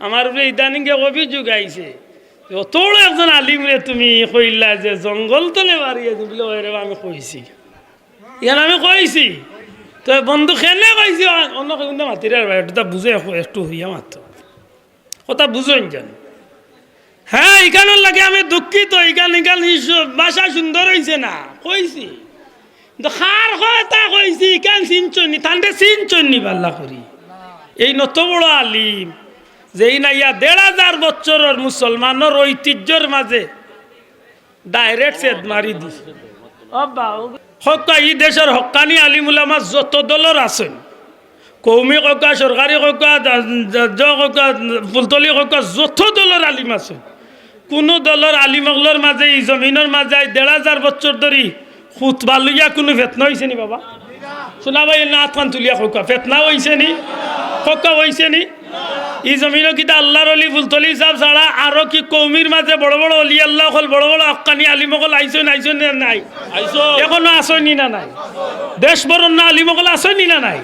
আমার উপরে ইদানিংকে অভিযোগ আইছে অত বড় একজন আলিম রে তুমি কইলা যে জঙ্গল তলে বাড়িয়ে দিবলে ওরে আমি কইছি ইয়ান আমি কইছি তো বন্ধু খেলে কইছি অন্য কিন্তু মাতিরে এটা বুঝে একটু হইয়া মাত্র কথা বুঝেন জান হ্যাঁ এখানোর লাগে আমি দুঃখিত এখান ভাষা সুন্দর হয়েছে না কইছি খার কথা কইছি কেন চিনচনি তান্ডে চিনচনি পাল্লা করি এই নত বড় আলিম যেই না ইয়া ১,৫০০ বছরের মুসলমানের ঐতিহ্যর মাঝে ডাইরেক্ট সেদ মারি দিছে হক্কা ই দেশের হক্কানি আলিম উলামা যত দলের আছেন কৌমি কক্কা সরকারি কক্কা কক্কা ফুলতলি কক্কা যত দলের আলিম আছে কোনো দলের আলিমগলর মাঝে এই জমিনের মাঝে ১,৫০০ বছর ধরে খুতবা লইয়া কোনো ফেতনা হয়েছে নি বাবা শোনা ভাই না আতখান তুলিয়া কক্কা ফেতনা হয়েছে নি কক্কা হয়েছে নি এই জমিনও কিতা আল্লাহর অলি ফুলতলি সাহেব ছাড়া আরো কি কৌমির মাঝে বড় বড় অলি আল্লাহ হল বড় বড় হক্কানি আলিমগল আইসন আইসন নাই এখনো আসনি না নাই দেশ বরণ না আলিমগল আসনি না নাই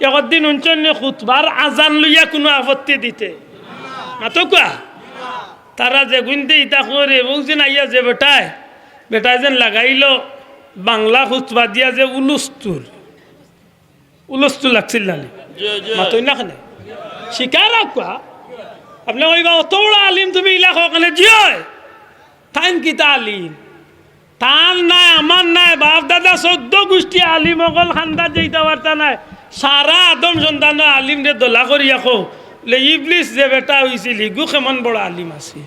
একদিন উঞ্চন খুতবার আজান লইয়া কোনো আপত্তি দিতে মাতো কোয়া তারা যে গুনতে ইতা করে বলছেন আইয়া যে বেটায় যেন লাগাইল বাংলা খুতবা দিয়া যে উলস্তুর লাগছিল না মাতই না খানে শিকার কোয়া আপনি কইবা অত বড় আলিম তুমি ইলাকা ওখানে জিয় টাইম কিতা আলিম তার নাই আমার নাই বাপ দাদা ১৪ গোষ্ঠী আলিম অকল খান্দা যেতে পারতা নাই সারা আদম সন্তান আলিম রে দোলা করি রাখো ইবলিস যে বেটা হয়েছিল হিগু কেমন বড় আলিম আছে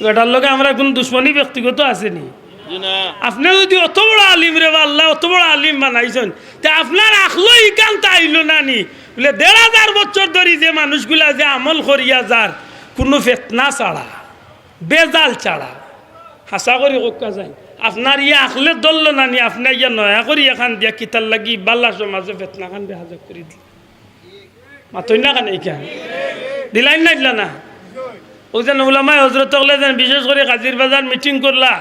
বেটার লগে আমরা কোন দুশ্মনী ব্যক্তিগত আসেনি আপনি যদি অত বড় আলিম রে বা আল্লাহ অত বড় আলিম বানাইছেন তা আপনার আখলো ইকান তাইল না নি বলে ১,৫০০ বছর ধরে যে মানুষগুলা যে আমল করিয়া যার কোনো ফেতনা ছাড়া বেজাল ছাড়া হাসা করি কোকা যায় আপনার ইয়ে আখলে দলল না নি আপনার ইয়া নয়া করি এখান দিয়া কিতার লাগি বাল্লা সমাজে ফেতনা খান বেহাজা করে দিল মাতই না খান এইখান দিলাইন না দিলা না ও যেন ওলামায় হজরত যেন বিশেষ করে কাজির বাজার মিটিং করলা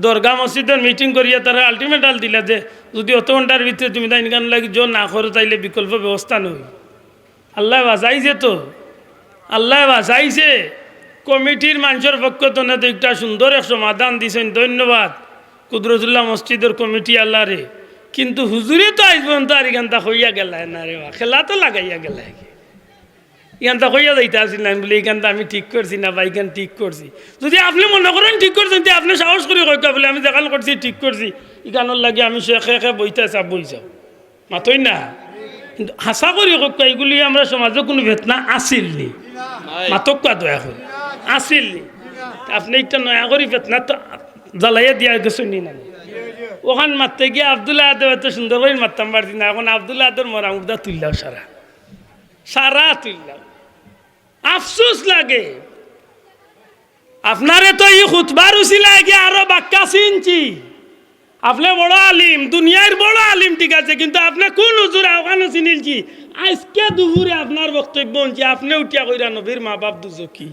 দরগা মসজিদের মিটিং করিয়া তারা আলটিমেটাল দিলা যে যদি অত ঘন্টার ভিতরে তুমি তাই গান লাগি জোর না করো তাইলে বিকল্প ব্যবস্থা নই আল্লাহ বাঁচাইছে তো আল্লাহ বাঁচাইছে কমিটির মানুষের পক্ষ তো না তো একটা সুন্দর এক সমাধান দিছেন ধন্যবাদ কুদরতুল্লাহ মসজিদের কমিটি আল্লাহ রে কিন্তু হুজুরে তো আজ পর্যন্ত আর এখানটা হইয়া গেলায় না রে বা খেলা তো লাগাইয়া গেলায় এখানটা হইয়া যাইতে আসিলেন বলে এইখানটা আমি ঠিক করছি না বা এইখান ঠিক করছি যদি আপনি মনে করেন ঠিক করছেন তো আপনি সাহস করে কইকা বলে আমি দেখাল করছি ঠিক করছি এখানোর লাগে আমি শেখে বইতে চাপ বই যাও মাতই না কিন্তু হাসা করি কইকা এইগুলি আমরা সমাজে কোনো বেতনা আসিল নি মাতক কা দয়া করে আসিল নি আপনি একটা নয়া করি বেতনা তো জ্বালাইয়া দিয়া গেছেন নি না ওখান মারতে গিয়ে আবদুল্লাহ আদর এত সুন্দর করে মারতাম পারছি না এখন আবদুল্লাহ আদর মরা মুর্দা তুললাও সারা তুললাম আফসোস লাগে আপনারে তো এই খুতবার উসিলায় গিয়ে আরো বাক্কা চিনছি আপনি বড় আলিম দুনিয়ার বড় আলিম ঠিক আছে কিন্তু আপনি কোন হুজুর ওখানে চিনিলছি আজকে দুপুরে আপনার বক্তব্য শুনছি আপনি উঠিয়া কইরা নবীর মা বাপ দুজকি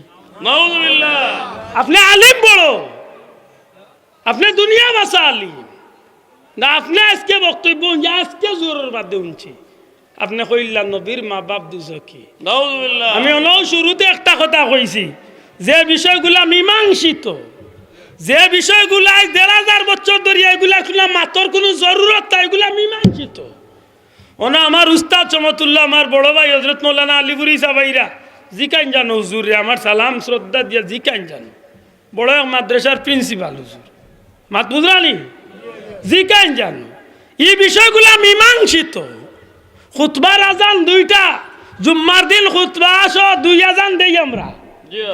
নাউযুবিল্লাহ আপনি আলিম বড় আপনি দুনিয়া বাসা আলিম না আপনি আজকে বক্তব্য শুনছি আজকে জোরের বাদে শুনছি আপনি কইলা নবীর মা বাপ দুজকি নাউযুবিল্লাহ আমি অনও শুরুতে একটা কথা কইছি যে বিষয়গুলা মীমাংসিত যে বিষয়গুলা ১,৫০০ বছর ধরে এগুলা শুনলাম মাতর কোনো জরুরত তাই এগুলা মীমাংসিত ওনা আমার উস্তাদ চমতুল্লাহ আমার বড় ভাই হযরত মৌলানা আলিপুরি সাহাবাইরা জিকান জানো হুজুর রে আমার সালাম শ্রদ্ধা দিয়া জিকান জানো বড় এক মাদ্রাসার প্রিন্সিপাল হুজুর মাত বুঝরানি জিকান জানো এই বিষয়গুলা মীমাংসিত খুতবার আজান দুইটা জুম্মার দিন খুতবা আসো 2 আজান দেই আমরা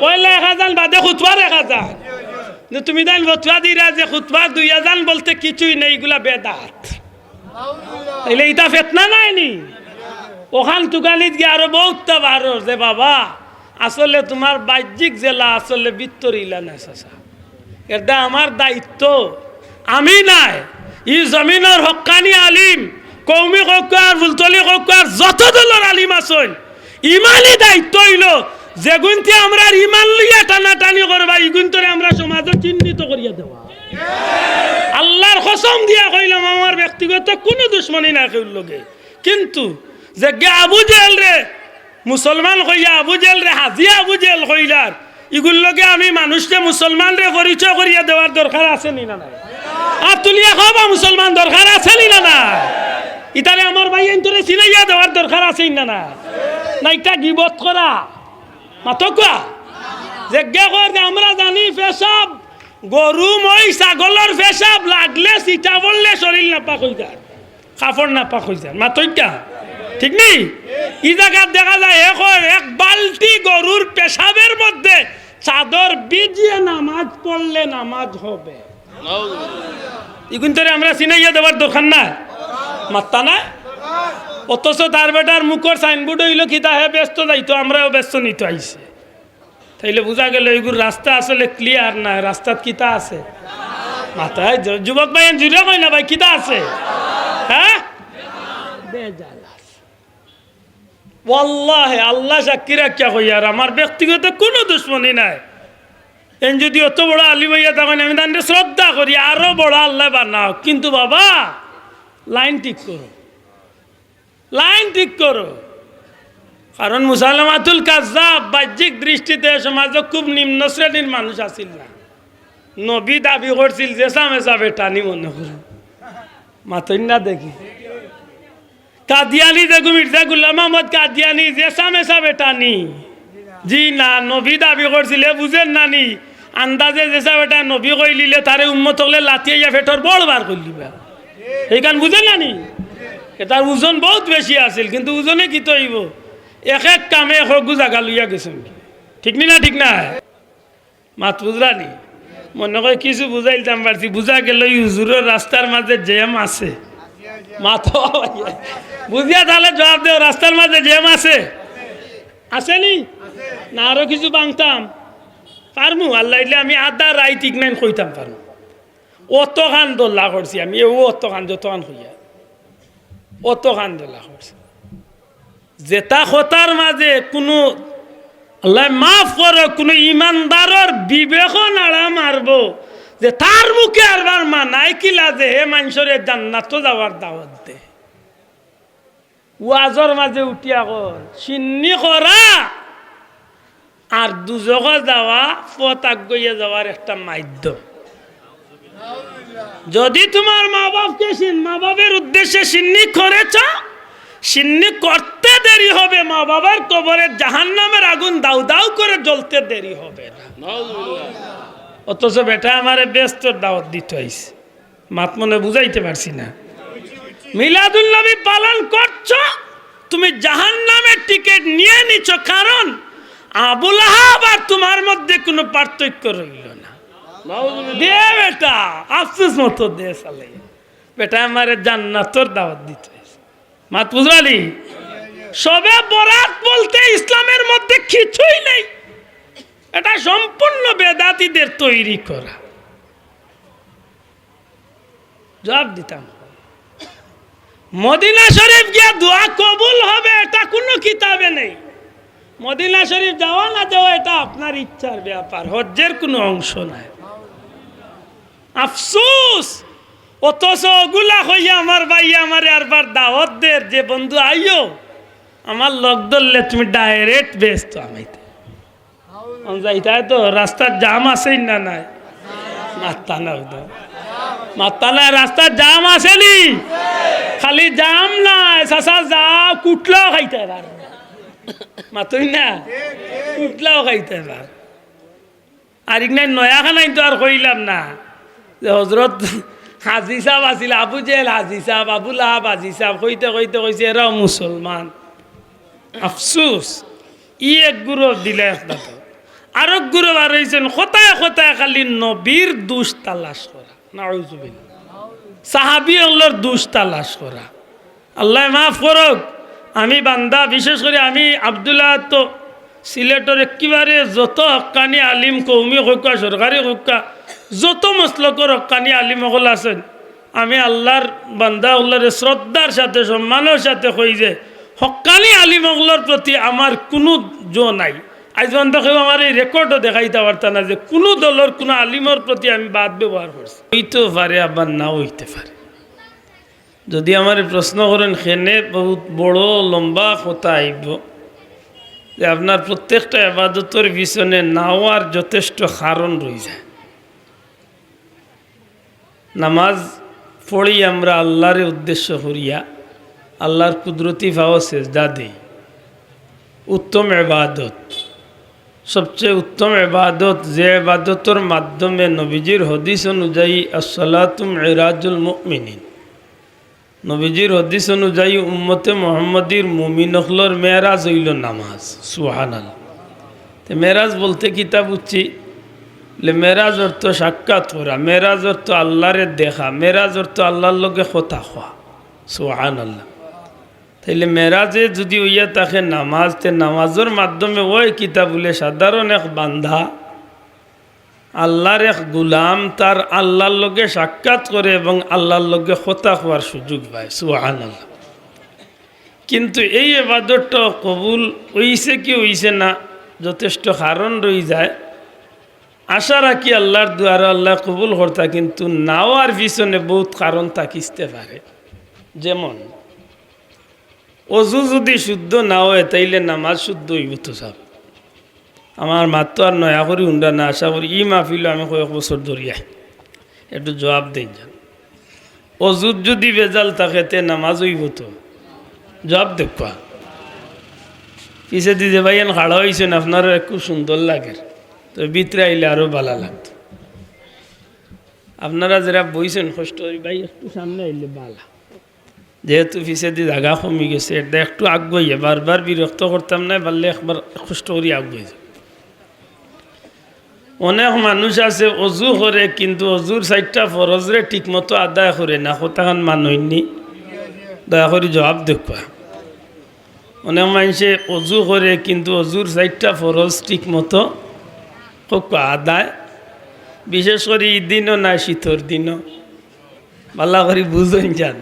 পয়লা 1 আজান বাদে খুতবার 1 আজান তুমি দাইন ফতোয়া দিরা যে খুতবার 2 আজান বলতে কিছুই নেই এগুলা বেদাত তাইলে এটা ফিতনা নাইনি ওখান তুগানিত গিয়ে আরো বহুত বারো যে বাবা আসলে তোমার বাহ্যিক জেলা আসলে ভিতরি ইলা না চাচা এটা আমার দায়িত্ব আমি নাই ই জমিনের হক্কানি আলিম কৌমি কক্কার ফুলতলি কক্কার যত দলের আলিম আছেন ইমানই দায়িত্ব হইল যে গুনতে আমরা ইমান লইয়া টানাটানি করবা এই গুনতরে আমরা সমাজে চিহ্নিত করিয়া দেওয়া আল্লাহর কসম দিয়া কইলাম আমার ব্যক্তিগত কোনো দুশ্মনী না কেউ লগে কিন্তু যে আবু জেহেল রে মুসলমান কইয়া আবু জেল রে হাজিয়া আবু জেল কইলার এগুলোকে আমি মানুষকে মুসলমান রে পরিচয় করিয়া দেওয়ার দরকার আছে নি না নাই? আর তুলিয়া খাবা মুসলমান দরকার আছে নি না না? ইতারে আমার ভাই এন্তরে চিনাইয়া দেওয়ার দরকার আছে না না? না এটা গিবত করা মাতকা যেজ্ঞা কর যে আমরা জানি পেশাব গরু মই ছাগলের পেশাব লাগলে চিটা পড়লে শরীর নাপাক হয়ে যায়, কাপড় নাপাক হয়ে যায় মাতকা, ঠিক নেই? এই জায়গায় দেখা যায় এক বালতি গরুর পেশাবের মধ্যে চাদর বিজিয়ে নামাজ পড়লে নামাজ হবে। এগুলো আমরা চিনাইয়া দেওয়ার দরকার না, মাত্তা না। অথচ তার বেটার মুখর সাইনবোর্ড হইল কিতা হে ব্যস্ত যাইতো, আমরাও ব্যস্ত নিতে আইসে। তাইলে বোঝা গেল এইগুলো রাস্তা আসলে ক্লিয়ার না, রাস্তাত কিতা আছে মাথায়। যুবক ভাই জুড়ে কয় না ভাই কিতা আছে? হ্যাঁ বেজাল আছে। ওয়াল্লাহি আল্লাহ সাক্ষী রাখিয়া কই আর আমার ব্যক্তিগত কোনো দুশ্মনী নাই। এন যদি অত বড় আলিম হইয়া তখন আমি তাদের শ্রদ্ধা করি, আরো বড় আল্লাহ বানাও, কিন্তু বাবা লাইন ঠিক করো, লাইন ঠিক করো। কারণ মুসালামাতুল কাজ্জাব বাহ্যিক দৃষ্টিতে সমাজে খুব নিম্ন শ্রেণীর মানুষ আছিল না। নবী দাবি করছিল যে সামেসা বেটানি মনে করো মাতই না দেখি কাদিয়ানি দেখো মির্জা গুলাম আহমদ কাদিয়ানি যে সামেসা বেটানি জি না, নবী দাবি করছিল বুঝেন নানি আন্দাজে যেসা বেটা নবী কইলিলে তারে উম্মত হলে লাতিয়াইয়া ফেটর বড় বার করলিবা এইখান বুঝেন নানি। তার ওজন বহুত বেশি আছিল, কিন্তু ওজনে কি তৈব এক এক কামে হগু জাগা লইয়া গেছেন, ঠিক নি না? ঠিক না মাত বুঝলানি মনে করে কিছু বুঝাইতাম পারছি, বুঝা গেল হুজুরের রাস্তার মাঝে জ্যাম আছে। মাথা বুঝিয়া তাহলে জবাব দেও, রাস্তার মাঝে জ্যাম আছে আসেনি না? আরো কিছু বাংতাম পারমু আল্লাহ ইলে আমি আধা রাই ঠিক নাইন কইতাম পারমু। অত খান দোল্লা করছি আমি, অত খান যত খান হইয়া অত খান দোল্লা করছি। যেটা কথার মাঝে কোনো আল্লাহ মাফ করো কোনো ইমানদারর বিবেক নাড়া মারব যে তার মুখে আরবার মানাই কিলা যে হে মানুষের জান্নাত যাওয়ার দাওয়াত দে, ওয়াজর মাঝে উঠিয়া কর সিন্নি করা আর দুজক যাওয়া পথ আগুয়ে যাওয়ার একটা মাধ্যম। যদি তোমার মা বাপকে মা বাপের উদ্দেশ্যে সিন্নি করেছ, সিন্নি করতে দেরি হবে, মা বাবার কবরে জাহান্নামের আগুন দাউ দাউ করে জ্বলতে দেরি হবে না। অথচ বেটা আমারে ব্যস্ত দাওয়াত দিতে হইছে, মাত মনে বুঝাইতে পারছি না। মিলাদুল নবী পালন করছো, তুমি জাহান্নামের টিকিট নিয়ে নিছো, কারণ আবুল আহাব আর তোমার মধ্যে কোনো পার্থক্য রইল না। দে বেটা আফসোস মতো দে সালে, বেটা আমারে জান্নাতের দাওয়াত দিতে হইছে। মাত বুঝালি সবে বরাত বলতে ইসলামের মধ্যে কিছুই নেই, এটা সম্পূর্ণ বেদাতীদের তৈরি করা। জবাব দিতাম মদিনা শরীফ গিয়া দোয়া কবুল হবে এটা কোনো কিতাবে নেই। মদিনা শরীফ যাওয়া না যাওয়া এটা আপনার ইচ্ছার ব্যাপার, হজ্জের কোনো অংশ নাই। আফসোস অথচ ওগুলা হইয়া আমার ভাই আমার আরবার দাওয়াত দের যে বন্ধু আইও আমার লগ ধরলে তুমি ডাইরেক্ট ব্যস্ত আমাইতে যাইতাই তো রাস্তার জাম আছে না নাই? মাত্তা না মাত্তা নাই, রাস্তার জাম আসেনি, খালি জাম নাই চাষা যাও কুটলাও খাইতে পার মাতই না, কুটলাও খাইতে পার। আর ইগনাই নয়া খানাই তো আর কইলাম না যে হজরত হাজি সাহেব আছিল, আবু জেল হাজি সাহেব, আবুল আহাব হাজি সাহেব কইতে কইতে কইছে এরাও মুসলমান। আফসোস ই এক গুরু দিলে একটা তো আরো গুরু বার হয়েছেন কোথায় কোথায় খালি নবীর দুষ তালাশ করা, নাউজুবিল্লাহ সাহাবী হলোর দুষ তালাশ করা। আল্লাহ মাফ করুক, আমি বান্দা বিশেষ করে আমি আব্দুল্লাহ তো সিলেটের একেবারে যত হক্কানি আলিম কৌমি হক্কা সরকারি হক্কা যত মসলকর হক্কানি আলিম সকল আছেন, আমি আল্লাহর বান্দা আল্লাহর শ্রদ্ধার সাথে সম্মানের সাথে কই যে হক্কানি আলিম সকলের প্রতি আমার কোনো জো নাই। আজ পর্যন্ত কেউ আমার এই রেকর্ডও দেখাইতে পারতাম না যে কোনো দলের কোনো আলিমের প্রতি আমি বাদ ব্যবহার করছি। হইতেও পারে আবার নাও হইতে পারে। যদি আমার প্রশ্ন করেন খেনে বহুত বড় লম্বা কথা আইব, যে আপনার প্রত্যেকটা ইবাদতের পিছনে নাওয়ার যথেষ্ট কারণ রয়ে যায়। নামাজ পড়ি আমরা আল্লাহর উদ্দেশ্য করিয়া, আল্লাহর কুদরতি ভাও সেজদা দেই। উত্তম ইবাদত, সবচেয়ে উত্তম ইবাদত যে ইবাদতের মাধ্যমে নবীজির হাদিস অনুযায়ী আসসালাতু মিরাজুল মুমিনিন, নবীজির হাদিস অনুযায়ী উম্মতে মুহাম্মদীর মুমিনহলর মেরাজ হইল নামাজ। সুবহানাল্লাহ। তো মেরাজ বলতে কিতাব বুঝছি, মেরাজ অর্থ সাক্ষাৎ করা, মেরাজ অর্থ আল্লাহরে দেখা, মেরাজ অর্থ আল্লাহর লগে কথা হওয়া। সুবহানাল্লাহ। তাইলে মেরাজে যদি হইয়া থাকে নামাজ, তে নামাজের মাধ্যমে ওই কিতাব বলে সাধারণ এক বান্ধা আল্লাহর এক গুলাম তার আল্লাহর লগে সাক্ষাৎ করে এবং আল্লাহর লগে কথা হওয়ার সুযোগ পায়। সুবহানাল্লাহ। কিন্তু এই ইবাদতটা কবুল হইছে কি হইছে না যথেষ্ট কারণ রয়ে যায়। আশা রাখি আল্লাহর দুয়ারে আল্লাহ কবুল করতা, কিন্তু নাওয়ার পিছনে বহুত কারণ থাকিতে পারে। যেমন অজু যদি শুদ্ধ না হয় তাইলে নামাজ শুদ্ধ হইব তো সব। আমার মাত তো আর নয়া করি হুন্ডা না, আশা করি ই মাহফিল আমি কয়েক বছর ধরিয়া একটু জবাব দেই যান। অজুত যদি বেজাল থাকে তে নামাজ হইব তো, জবাব দেখবা। পিছে দিদি ভাই এন খাড়া হয়েছেন, আপনারও খুব সুন্দর লাগে, তো ভিতরে আইলে আরও ভালো লাগতো। আপনারা যারা বইছেন কষ্ট ভাই একটু সামনে আইলে ভালো, যেহেতু পিছে দিয়ে জায়গা কমে গেছে, এটা একটু আগুয়ে বারবার বিরক্ত করতাম না, পারলে একবার কষ্ট করি আগুয়ে যাব। অনেক মানুষ আছে অজু করে কিন্তু অজুর 4টা ফরজরে ঠিক মতো আদায় করে না, কোথাখান মানুষনি দয়া করে জবাব দেখবা। অনেক মানুষে অজু করে কিন্তু অজুর 4টা ফরজ ঠিক মতো আদায়, বিশেষ করে ঈদ দিনও না শীতর দিনও ভালো করে বুঝুন যান।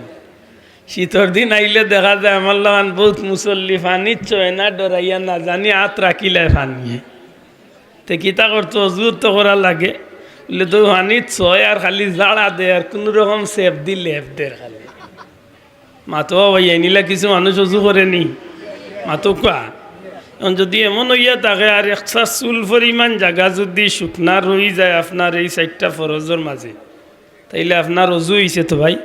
শীতর দিন আইলে দেখা যায় আমার লাগান বহুত মুসল্লি ফানিত চয় না, ডরাইয়া না জানি হাত রাখিলে ফানিয়ে তে কিতা করতো অজুর তো করা লাগে বলে তো ফানিত চয় আর খালি জাড়া দে আর কোনো রকম সেফ দি লেফ দের খালি মাতো ভাই এনিলা কিছু মানুষ অজু করেনি মাতো কোয়া। এখন যদি এমন হইয়া থাকে আর একটা চুল পরিমাণ জায়গা যদি শুকনা রয়ে যায় আপনার এই 4টা ফরজের মাঝে, তাইলে আপনার অজু হইছে তো ভাই?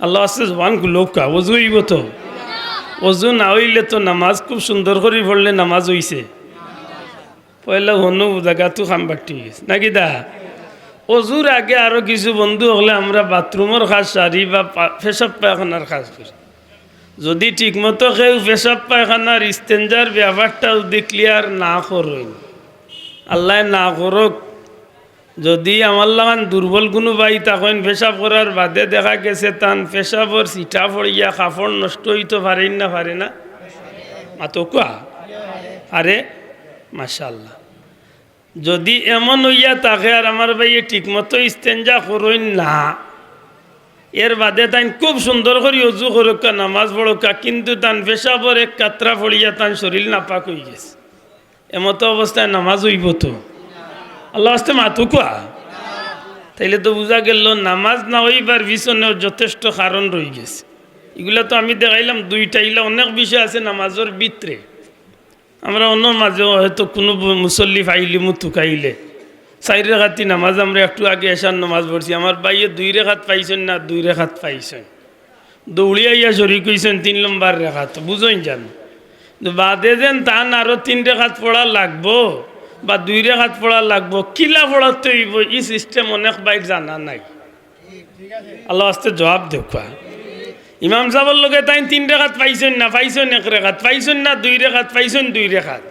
আল্লাহ আসছে জবান লোকা অজু হইব তো? অজু না হইলে তো নামাজ খুব সুন্দর করে পড়লে নামাজ হইছে পয়লা হনু জায়গাতো খামবাটি গেছে নাকি দা। অজুর আগে আরো কিছু বন্ধু হলে আমরা বাথরুমের কাজ সারি বা পেশাব পায়খানার কাজ করি। যদি ঠিকমতো কেউ পেশাব পায়খানার ইস্তেঞ্জার ব্যাপারটা যদি ক্লিয়ার না করেন, আল্লাহ না করক, যদি আমার লাগান দুর্বল কোনো বাই তখন পেশাব করার বাদে দেখা গেছে তান পেশাবর সিটা পড়িয়া কাপড় নষ্ট হইতে পারেন না, পারে না মাতো কোয়া? আরে মাশাআল্লাহ। যদি এমন হইয়া থাকে আর আমার ভাইয়ে ঠিকমতো ইস্তেঞ্জা করেন না, এর বাদে তাই খুব সুন্দর করে অজু করুকা নামাজ পড়ুকা, কিন্তু তান পেশাবর এক কাতরা পড়িয়া তান শরীর নাপাক হয়ে গেছে, এমতো অবস্থায় নামাজ হইব তো? আল্লাহ আসতে মাথু কোয়া। তাইলে তো বোঝা গেল নামাজ না হইবার পিছনে যথেষ্ট কারণ রয়ে গেছে। এগুলা তো আমি দেখাইলাম 2টা, এগুলা অনেক বিষয় আছে নামাজের ভিতরে। আমরা অন্য মাঝে হয়তো কোনো মুসল্লি ফাইলি মুতু খাইলে 4 রেখাতি নামাজ, আমরা একটু আগে এসার নামাজ পড়ছি, আমার বাইয়ে 2 রেখাত পাইছেন না 2 রেখাত পাইছেন, দৌড়িয়াইয়া শরিক হইছেন 3 নম্বর রেখাত, বুঝইন জান। বাদে যেন তান আরো 3 রেখাত পড়া লাগবো বা 2 রেখাত পড়া লাগবো, কিলা পড়াতে হইব এই সিস্টেম অনেক বাইর জানা নাই। আল্লাহ আস্তে জবাব দেখবা। ইমাম সাহেবের লগে তাই 3 রেখাত পাইছেন না, পাইছেন 1 রেখাত, পাইছেন না 2 রেখাত, পাইছেন 2 রেখাত,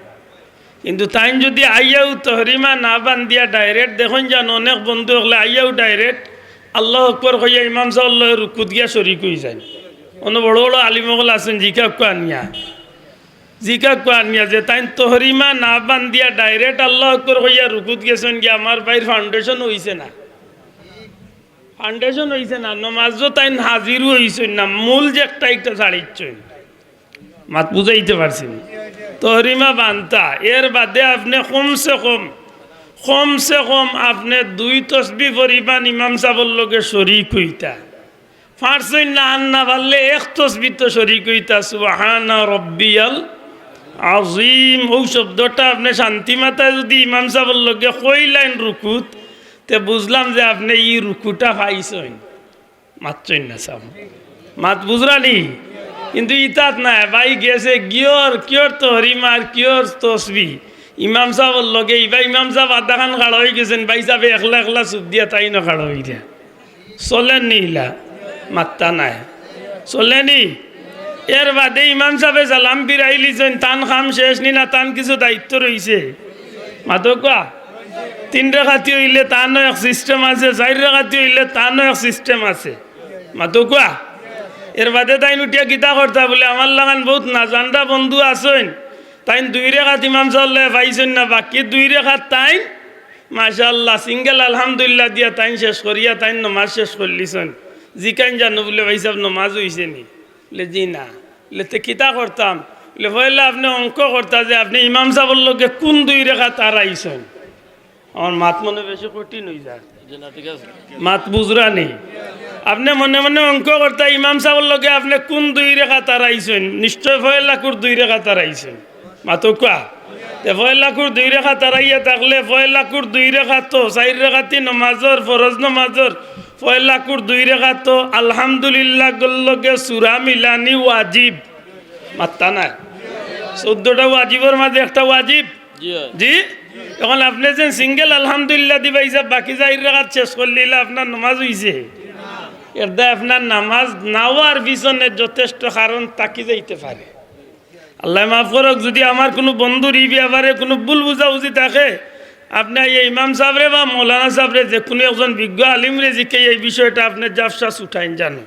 কিন্তু তাই যদি আইয়াও তহরিমা না বান্ধিয়া ডাইরেক্ট দেখুন যান অনেক বন্ধু হলে আইয়াও ডাইরেক্ট আল্লাহ আকবর কইয়া ইমাম সাহেব রুকুত গিয়া শরিক হয়ে যায়। অন্য বড় বড় আলিমগল আছেন জিকা আনিয়া যে তাই তহরিমা না বান্ধিয়া ডাইরেক্ট আল্লাহ আকবর কইয়া রুকুত গেছেন গিয়া আমার ভাইয়ের ফাউন্ডেশন হইছে না, ফাউন্ডেশন হইছে না, নমাজও তাই হাজিরও হইছেন না, মূল যে একটা ছাড়িচ্ছেন। মাত বুঝাইতে পারছেন? তহরিমা বান্তা এর বাদে আপনি কমসে কম আপনি 2 তসবি পরিমাণ ইমাম সাহেবের লগে শরিক হইতা পারছেন না, আন না পারলে 1 তসবি তো শরিক হইতা সুবহানা রব্বিয়াল আজিম ও শব্দটা আপনি শান্তি মাথায় যদি ইমাম সাহেবের লগে কইলেন রুকুত তে বুঝলাম যে আপনি এই রুকুটা পাইছেন মাতছেন না সাহেব মাত বুঝরানি কিন্তু ইতাত না ভাই গেছে কিয়র তহরিমার কিয়র তসবি ইমাম সাহেবের লগে ইবা ইমাম সাহেব আধা খান খাড়া হয়ে গেছেন ভাই সাহেব একলা একলা চুপ দিয়া তাই না খাড়া হয়ে দিয়া চলেন নি ইলা মাত্তা নাই চলেনি এর বাদে ইমাম সাহেবে সালাম ফিরাইলিছেন তান খাম শেষ নি না তান কিছু দায়িত্ব রয়েছে মাতো কোয়া 3 রাকাতি হইলে তানও এক সিস্টেম আছে 4 রাকাতি হইলে তানও এক সিস্টেম আছে মাতো কোয়া এর বাদে তাই উঠিয়া গীতা করতা বলে আমার লাগান বহুত নাজানরা বন্ধু আছেন তাই 2 রাকাত ইমাম সাহেব পাইছেন না বাকি 2 রাকাত তাই মাশাআল্লাহ সিঙ্গেল আলহামদুলিল্লাহ দিয়া তাই শেষ করিয়া তাই নমাজ শেষ করলিছেন জিকাইন জানো বলে ভাই সাহেব নমাজ হইছে নি বলে জি না বলে তে কিতা করতাম বলে পয়লা আপনি অঙ্ক করতা যে আপনি ইমাম সাহেবের লগে কোন 2 রাকাত আর আইছেন আমার মাত মনে বেশি কঠিন হয়ে যায় মাত বুঝরা নেই আপনি মনে মনে অঙ্ক করতা ইমাম সাহেবের লগে আপনি কোন 2 রাকাত আর আইছেন নিশ্চয় পয়লাকুর 2 রাকাত আর আইছেন মাতো কোয়া পয়লাকুর 2 রাকাত আর আইয়া থাকলে পয়লাকুর 2 রাকাত তো 4 রাকাতি নমাজর ফরজ নমাজর পয়লাকুর 2 রাকাত তো আলহামদুলিল্লাহ গল্লগে সূরা মিলানি ওয়াজিব মাত্তা না 14টা ওয়াজিবের মাঝে একটা ওয়াজিব জি এখন আপনি যে সিঙ্গেল আলহামদুলিল্লাহ দিবাই যা বাকি 4 রাকাত শেষ করলিলা আপনার নামাজ হইছে এরদা আপনার নামাজ নাওয়ার পিছনে যথেষ্ট কারণ তাকি যাইতে পারে আল্লাহ মাফ করক যদি আমার কোনো বন্ধুর এই ব্যাপারে কোনো ভুল বুঝাবুঝি থাকে আপনি এই ইমাম সাহেবরে বা মৌলানা সাহেবরে যে কোনো একজন বিজ্ঞ আলিমরে জিকে এই বিষয়টা আপনি জাফসাস উঠাইন জানো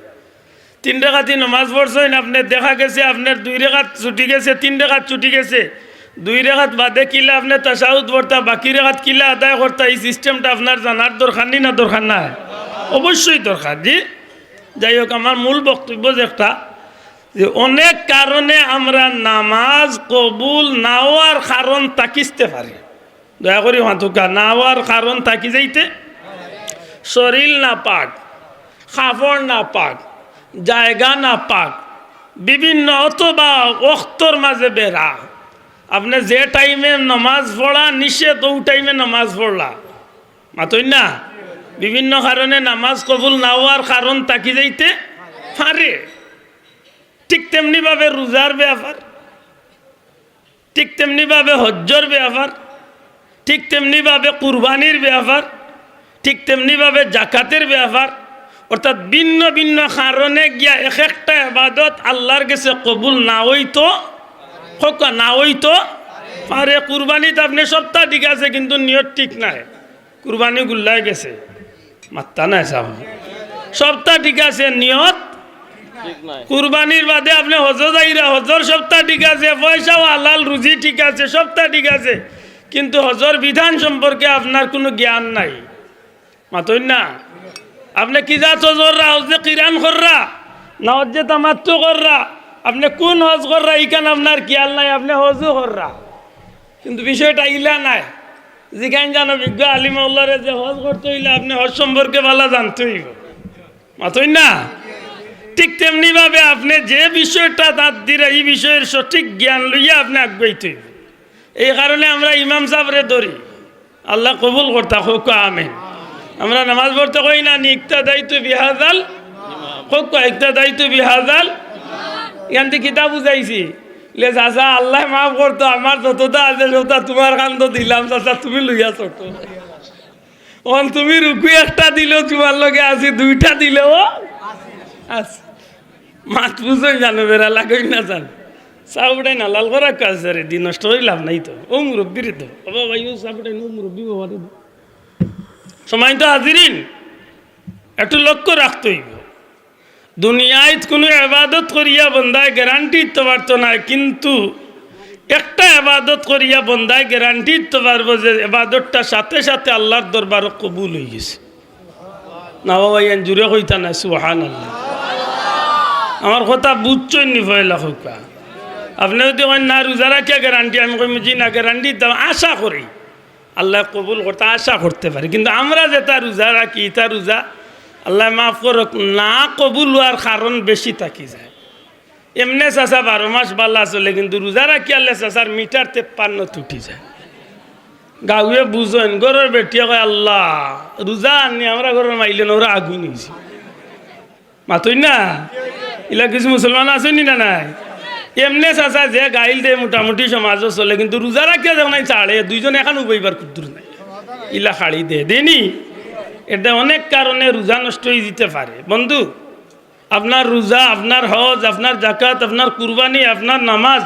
3 রাকাতি নামাজ পড়ছেন আপনি দেখা গেছে আপনার 2 রাকাত ছুটি গেছে 3 রাকাত ছুটি গেছে 2 রাকাত বাদে কিলা আপনি তাশাহুদ পড়তা বাকি রাকাত কিলা আদায় করতা এই সিস্টেমটা আপনার জানার দরকার নেই না দরকার না অবশ্যই দরকার জি যাই হোক আমার মূল বক্তব্য যেটা যে অনেক কারণে আমরা নামাজ কবুল না হওয়ার কারণ তাকিতে পারি দয়া করি মাতুকা না হওয়ার কারণ তাকি যাইতে শরীর না পাক কাপড় না পাক জায়গা না পাক বিভিন্ন অথবা ওয়াক্তর মাঝে বেড়া আপনি যে টাইমে নামাজ পড়া নিষেধ ও টাইমে নামাজ পড়লা মাতই না বিভিন্ন কারণে নামাজ কবুল না হওয়ার কারণ তাকি যাইতে পারে ঠিক তেমনিভাবে রোজার ব্যাপার ঠিক তেমনিভাবে হজ্জর ব্যাপার ঠিক তেমনিভাবে কুরবানির ব্যাপার ঠিক তেমনিভাবে জাকাতের ব্যাপার অর্থাৎ ভিন্ন ভিন্ন কারণে গিয়া এক একটা ইবাদত আল্লাহর কাছে কবুল না হইতো না হইতো পারে কুরবানিতে আপনি সপ্তাহ ঠিক আছে কিন্তু নিয়ত ঠিক নাই কুরবানি গুল্লাই গেছে মাত্তা নাই সাহেব সপ্তাহ ঠিক আছে নিয়ত কুরবানির বাদে আপনি হজ যাইরা হজর সপ্তাহ ঠিক আছে পয়সাও হালাল রুজি ঠিক আছে সপ্তাহ ঠিক আছে কিন্তু হজর বিধান সম্পর্কে আপনার কোনো জ্ঞান নাই মাতই না আপনি কি যা হজররা হজে কিরান কররা না হজে তামাত্তু কররা আপনি কোন হজ কররা এইখানে আপনার খেয়াল নাই আপনি হজও কররা কিন্তু বিষয়টা ইলা নাই যেখানে জানো বিজ্ঞ আলিমাউল্লাহরে যে হজ করতে হইলে আপনি হজ সম্পর্কে ভালো জানতে হইব মাতই না ঠিক তেমনিভাবে আপনি যে বিষয়টা তার দিলে এই বিষয়ের সঠিক জ্ঞান লইয়া আপনি আগাইতে হইব এই কারণে আমরা ইমাম সাহেবরে ধরি আল্লাহ কবুল করতা হোক আমিন আমরা নামাজ পড়তে কই না নিকতা দায়িত্ব বিহাজাল হোক একটা দায়িত্ব বিহাজাল এখান থেকে কিতাব বুঝাইছি লে চাচা আল্লাহ মাফ করতো আমার যতটা আছে সবটা তোমার কান্দ দিলাম চাচা তুমি লইয়া ছোট অন তুমি রুকু একটা দিলেও তোমার লগে আছি 2টা দিলেও আচ্ছা মাত বুঝোই জানো বেড়া লাগই না জান চাউটাই না লাল করা কাজ রে দিন নষ্ট হয়ে লাভ নাই তো ও মুরব্বীর তো বাবা ভাই ও চাউটাই নো মুরব্বী বাবা সময় তো হাজিরিন একটু লক্ষ্য রাখতে হইব দুনিয়ায় কোনো ইবাদত করিয়া বন্দায় গ্যারান্টি দিতে পারতো না কিন্তু একটা ইবাদত করিয়া বন্দায় গ্যারান্টি দিতে পারবো যে ইবাদতটা সাথে সাথে আল্লাহর দরবারে কবুল হয়ে গেছে না বাবা ইয়ান জুড়ে কইতা না সুবহানাল্লাহ আমার কথা বুঝছই নি ফয়লা হোকা আপনি যদি না রোজা রাখিয়া গ্যারান্টি আমি কই জি না গ্যারান্টি দিতাম আশা করি আল্লাহ কবুল করতে আশা করতে পারি কিন্তু আমরা যেটা রোজা রাখি তা রোজা আল্লাহ মাফ করক না কবুল হওয়ার কারণ বেশি থাকি যায় এমনে চাচা 12 মাস বাল্লা চলে, কিন্তু রোজা রাখি আল্লাহ চাচার মিটার 53 তুটি যায়। গাঁয়ে বুঝেন ঘরের বেটিয়া কয় আল্লাহ রোজা আনি আমরা ঘরের মাইলেন ওরা আগুন হয়েছে মাতই না। এলা কিছু মুসলমান আসেনি না নাই? এমনে চাচা যে গাইল দে মোটামুটি সমাজও চলে, কিন্তু রোজা রাখিয়া যখন চাড়ে দুইজন এখন উপাইবার কুদ্দুর নাই, ইলা খাড়ি দেনি। এটা অনেক কারণে রোজা নষ্ট হয়ে যেতে পারে। বন্ধু, আপনার রোজা, আপনার হজ, আপনার জাকাত, আপনার কুরবানি, আপনার নামাজ,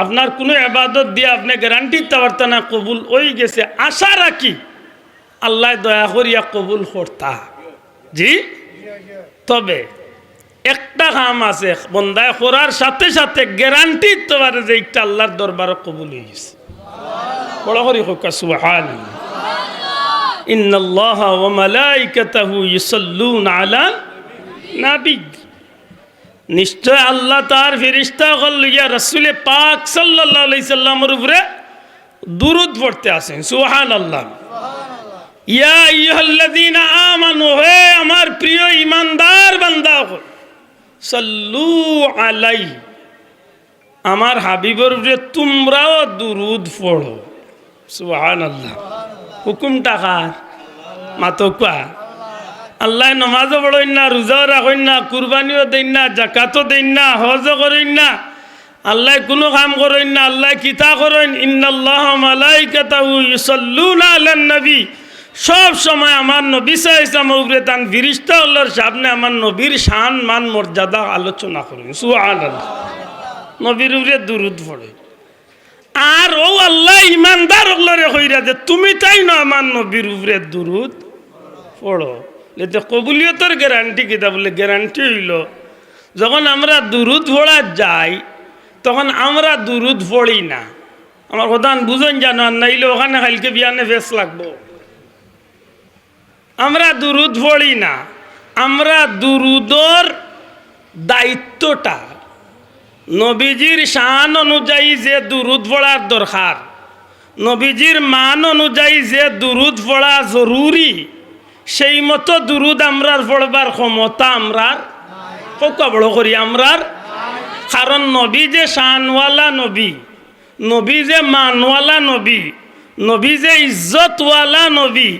আপনার কোনো ইবাদত দিয়ে আপনি গ্যারান্টি পারতেন না কবুল হয়ে গেছে, আশা রাখি আল্লাহ দয়া করিয়া কবুল করতা। জি, তবে একটা কাম আছে বন্দায় করার সাথে সাথে গ্যারান্টি দিতে পারে যে একটা আল্লাহর দরবারে কবুল হয়ে গেছে। বড় করে হোক সুবহানাল্লাহ। ইন্নাল্লাহা ওয়া মালাইকাতাহু ইউসাল্লুনা আলা নবী, নিশ্চয় আল্লাহ তার ফেরেশতা হল ইয়া রাসূল পাক সাল্লাল্লাহু আলাইহি সাল্লামের উপরে দুরূদ পড়তে আছেন। সুবহানাল্লাহ। ইয়া আইয়ুহাল্লাযীনা আমানু, হে আমার প্রিয় ঈমানদার বান্দাগণ, সাল্লু আলাইহি, আমার হাবিবের উপরে তোমরাও দুরূদ পড়ো। সুবহানাল্লাহ। হুকুমটা কার? মাতকুয়া আল্লাহ নমাজও পড়েন না, রোজাও রাখেন না, কুরবানিও দেন না, জাকাতও দেন না, হজও করেন না, আল্লাহ কোনো কাম করেন না। আল্লাহ কিতা করেন? ইন্নাল্লাহা মালাইকাতাহু ইউসাল্লুনা আলান নবী, সব সময় আমার নবী সাল্লাল্লাহু আলাইহি ওয়াসাল্লামের উপরে তান ফেরেশতা আল্লাহর সামনে আমার নবীর শান মান মর্যাদা আলোচনা করেন। সুবহানাল্লাহ। নবীর উপরে দুরূদ পড়ে। আর ও আল্লাহ ইমানদার হলরে কইরা যে তুমি তাই না আমার নবীর উপরে দুরূদ পড়ো। যে কবুলিয়তের গ্যারান্টি কিতা বলে? গ্যারান্টি হইল যখন আমরা দুরূদ পড়া যাই তখন আমরা দুরূদ পড়ি না। আমার কথা বুঝেন জানো, আর নাইলে ওখানে কালকে বিয়ানে ফেস লাগবো। আমরা দুরূদ পড়ি না। আমরা দুরূদর দায়িত্বটা নবীজির শান অনুযায়ী যে দুরূদ পড়ার দরকার, নবীজির মান অনুযায়ী যে দুরূদ পড়া জরুরি, সেই মতো দুরূদ আমরার পড়বার ক্ষমতা আমরার কোকা বড় করি আমরার। কারণ নবী যে শানওয়ালা নবী, নবী যে মানওয়ালা নবী, নবী যে ইজ্জতওয়ালা নবী,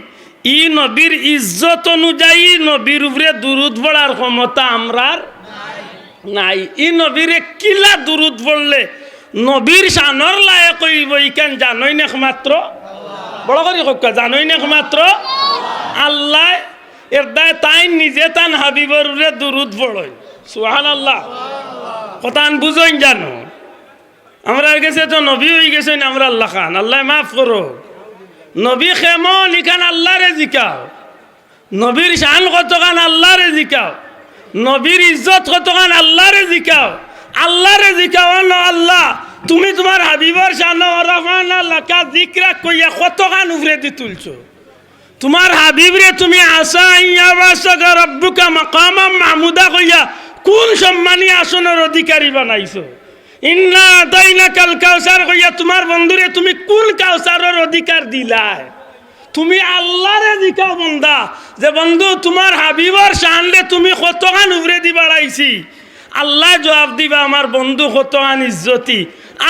ই নবীর ইজ্জত অনুযায়ী নবীর উপরে দুরূদ পড়ার ক্ষমতা আমরার নাই। ই নবীরে কিলা দুরূদ পড়লে নবীর শানর লায়ক হইব ইকান জানোই না একমাত্র বড় করি হোক, জানোই না একমাত্র আল্লাহ। এর দায় তাই নিজে তান হাবিবর উপরে দুরূদ পড়ই। সুবহানাল্লাহ। কথা বুঝইন জানো? আমরা গেছে তো নবী হয়ে গেছেন আমরা আল্লাহ খান, আল্লাহ মাফ করো। নবী কেমন ইখান আল্লাহরে জিকাও, নবীর শান কতখান আল্লাহরে জিকাও, নবীর ইজ্জত কতখান আল্লাহরে জিকাও, আল্লাহরে জিকাও না আল্লাহ তুমি তোমার হাবিবর শান রাফানা লাকা যিকরা কইয়া কতখান উপরে দি তুলছো। তোমার হাবিবরে তুমি আসা ইয়াবাসাকা রাব্বুকা মাকামাম মাহমুদা কইয়া কোন সম্মানী আসনের অধিকারী বানাইছো। ইন্না আতাইনাকাল কাউসার কইয়া তোমার বন্ধুরে তুমি কোন কাউসারের অধিকার দিলাই। তুমি আল্লাহরে জিকাও বন্দা যে বন্ধু তোমার হাবিবর শানলে তুমি কতখান উপরে দি বাড়াইছি। আল্লাহ জবাব দিবা আমার বন্ধু কতখান ইজ্জতি।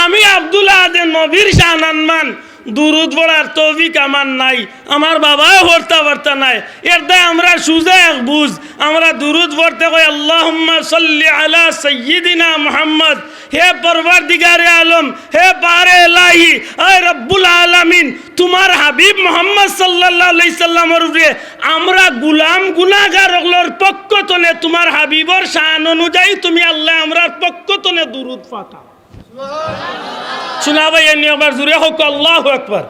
আমি আব্দুল্লাহ আদে নবীর শান আনমান দুরূদ পড়ার তৌফিক আমার নাই, আমার বাবাও পড়তে পারতা নাই। এর দায় আমরা সুজা এক বুঝ, আমরা দুরূদ পড়তে কই আল্লাহুম্মা সাল্লি আলা সাইয়্যিদিনা মুহাম্মদ। হে পরওয়ারদিগারে আলম, হে বারে ইলাহি, হে রব্বুল আলামিন, তোমার হাবিব মুহাম্মদ সাল্লাল্লাহু আলাইহি সাল্লামের উপরে আমরা গুলাম গুনাহগার হলর পক্ষ তনে তোমার হাবিবর শান অনুযায়ী তুমি আল্লাহ আমরার পক্ষ তনে দুরূদ পাঠাও। শোনা ভাই এমনি আবার জুড়ে হোক আল্লাহু আকবার।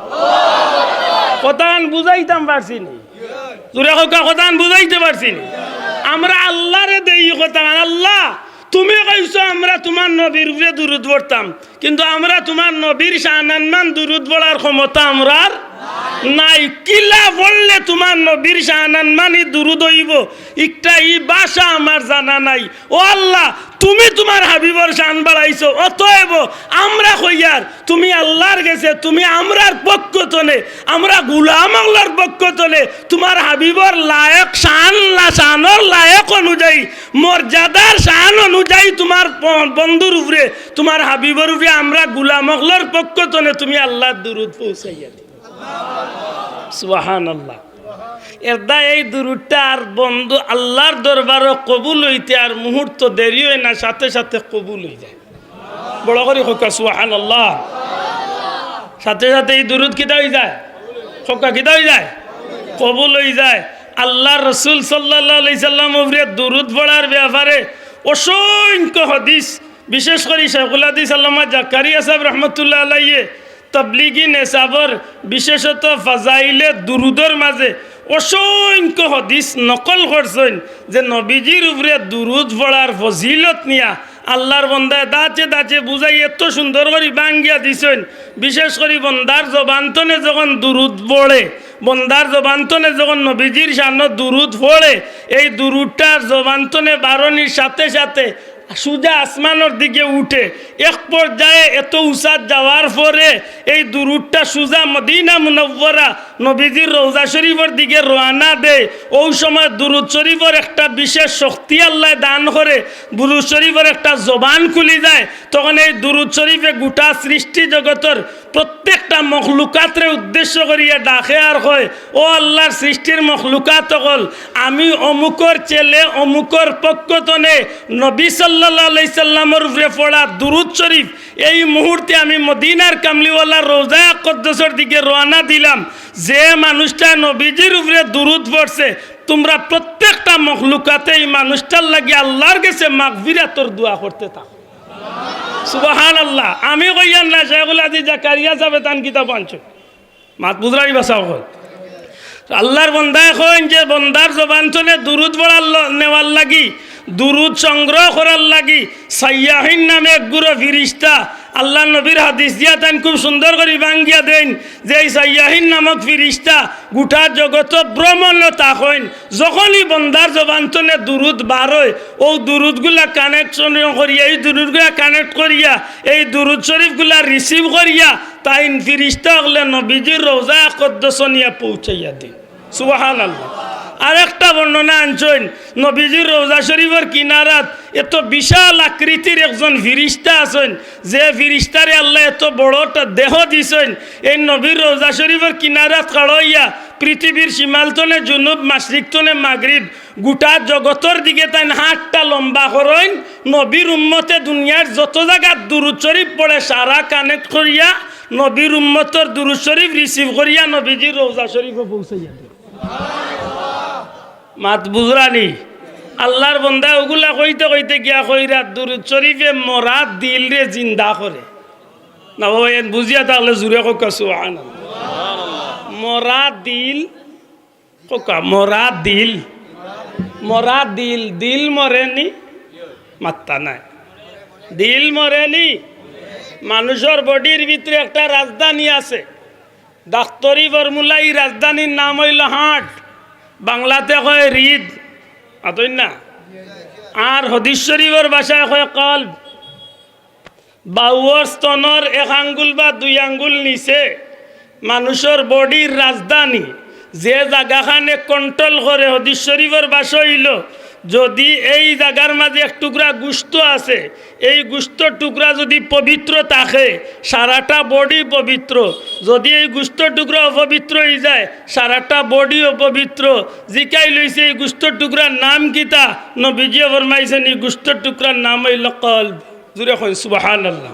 কথান বুঝাইতাম পারছি নি? জুড়ে হোক কথান বুঝাইতে পারছি নি? আমরা আল্লাহরে দেই কথা। আল্লাহ তুমি কইছো আমরা তোমার নবীর উপরে দুরূদ পড়তাম, কিন্তু আমরা তোমার নবীর শানান দুরূদ পড়ার ক্ষমতা আমরার নাই। কিলা বললে তোমার নবীর শানান মানি দুরূদ হইব একটা ই ভাষা আমার জানা নাই। ও আল্লাহ তুমি তোমার হাবিবর শান বাড়াইছো, অতএব আমরা কইয়ার তুমি আল্লাহর গেছে, তুমি আমরার পক্ষ তনে, আমরা গুলাম আল্লাহর পক্ষ তনে তোমার হাবিবর লায়ক শানর লায়ক অনুযায়ী, মর্যাদার শান অনুযায়ী তোমার বন্ধুর উপরে, তোমার হাবিবর উপরে আমরা গুলাম আল্লাহর পক্ষ তনে তুমি আল্লাহর দুরূদ পৌঁছাইয়া দিও। সুবহানাল্লাহ। এরদা এই দুরূদটা আর বন্ধু আল্লাহর দরবারও কবুল হইতে আর মুহূর্ত দেরি হয় না, সাথে সাথে কবুল হয়ে যায়। বড় করে হোক সুবহানাল্লাহ। সাথে সাথে এই দুরূদ কিতা হয়ে যায়, হোকা কিতা হয়ে যায়, কবুল হয়ে যায়। আল্লাহ রসুল সাল্লাল্লাহু আলাইহি সাল্লাম উপরে দুরূদ পড়ার ব্যাপারে অসংখ্য হাদিস, বিশেষ করে শাইখুল হাদিস আল্লামা জাকারিয়া সাহেব রহমতুল্লাহ আলাইহি তাবলিগি নেসাবর বিশেষত ফাজাইলে দুরুদর মাঝে অসংখ্য হাদিস নকল করছেন যে নবীজির উপরে দুরুদ পড়ার ফজিলত নিয়া আল্লাহর বন্দায় দাঁচে দাঁচে বুঝাই এত সুন্দর করে বাঙ্গিয়া দিছেন। বিশেষ করে বন্দার জবান্তনে যখন দুরুদ পড়ে, বন্দার জবান্তনে যখন নবীজির সামনে দুরুদ পড়ে, এই দুরুদটার জবান্তনে বারণির সাথে সাথে সুজা আসমানের দিকে উঠে, এক পর্যায়ে এত উঁচাত যাওয়ার পরে এই দুরুদটা সুজা মদিনা মুনవ్বরা নবীজির রওজা শরীফের দিকে রওনা দেয়। ওই সময় দুরুদ শরীফের একটা বিশেষ শক্তি আল্লাহ দান করে, দুরুদ শরীফের একটা জবান খুলি যায়। তখন এই দুরুদ শরীফে গোটা সৃষ্টি জগতের প্রত্যেকটা মখলুকাতরে উদ্দেশ্য করিয়া ডাকে আর হয়, ও আল্লাহর সৃষ্টির মখলুকাত হল, আমি অমুকর ছেলে অমুকর পক্ষতনে নবী সাল্লাল্লাহু আলাইহি সাল্লামের উপরে পড়া দুরুদ শরীফ এই মুহূর্তে আমি মদিনার কামলিওয়ালার রওজা আকদ্দসের দিকে রওনা দিলাম। যে মানুষটা নবীজির উপরে দুরুদ পড়ছে, তোমরা প্রত্যেকটা মখলুকাতে এই মানুষটার লাগি আল্লাহর কাছে মাগফিরাতর দোয়া করতে থাকো। সুবহানাল্লাহ। আমি কইয়ান না, শাইখুল হাদিস জাকারিয়া সাহেব তান কিতাব আনছো মাত বুঝরাই বাসাও হয়। আল্লাহর বন্দায় কইন যে বন্দার জবানতনে দুরুদ পড়ার নেওয়ার লাগি, দুরুদ সংগ্রহ করার লাগি সাইয়াহিন নামে এক গুরু ফিরিস্তা আল্লাহ নবীর হাদিস দিয়া তান খুব সুন্দর করে বাঙ্গিয়া দেন যে এই সাইয়াহিন নামক ফিরিস্তা গোটা জগত ভ্রমণতা হইন। যখনই বন্দার জবানতনে দুরুদ বার হয়, ও দুরুদগুলা কানেকশন করিয়া, এই দুরুদগুলা কানেক্ট করিয়া, এই দুরুদ শরীফগুলা রিসিভ করিয়া তাই ফিরিস্তা হলে নবীজির রওজা আকদ্দস নিয়া পৌঁছাইয়া দিন। সুবহানাল্লাহ। আর একটা বর্ণনা আনছেন, নবীজির রওজা শরীফের কিনারাত এত বিশাল আকৃতির একজন ফিরিস্তা আছেন, যে ফিরিস্তারে আল্লাহ এত বড়টা দেহ দিছেন। এই নবীর রওজা শরীফের কিনারাত কাড়াইয়া পৃথিবীর সীমালতনে জুনুব, মাশরিকতনে মাগরিব, গোটা জগতের দিকে তাই হাতটা লম্বা করেন। নবীর উম্মতে দুনিয়ার যত জায়গার দুরুদ শরীফ পড়ে সারা কানেক্ট করিয়া নবীর উম্মতের দুরুদ শরীফ রিসিভ করিয়া নবীজির রওজা শরীফে পৌঁছাইয়া দেয়। মাত বুঝরানি। আল্লাহর বন্দা ওগুলা কইতে কইতে গিয়া কইরা দুরুদ শরীফে মরা দিল রে জিন্দা করে না। বুঝিয়া তাহলে জুড়ে কোকা সুবহানাল্লাহ। মরা দিল কোকা, মরা দিল, মরা দিল, দিল মরেনি মাত্তা নাই, দিল মরেনি। মানুষের বডির ভিতরে একটা রাজধানী আছে, ডাক্তারি ফর্মুলা, এই রাজধানীর নাম হইল হার্ট, বাংলাতে কয় হৃদ, আতই না। আর হাদিস শরীফের ভাষায় কয় কলব। বাহুর স্তনের এক আঙ্গুল বা দুই আঙ্গুল নিচে মানুষের বডির রাজধানী, যে জায়গাখানে কন্ট্রোল করে, হাদিস শরীফের ভাষা হইল যদি এই জায়গার মাঝে এক টুকরা গুস্ত আছে, এই গুস্তর টুকরা যদি পবিত্র থাকে সারাটা বডি পবিত্র, যদি এই গুস্তর টুকরা অপবিত্র হয়ে যায় সারাটা বডি অপবিত্র। জিকাই লইছে এই গুস্তর টুকরার নাম কিতা, নবীজি ফরমাইছেন এই গুস্তর টুকরার নাম হইল কলব। জুড়ে কই সুবহানাল্লাহ।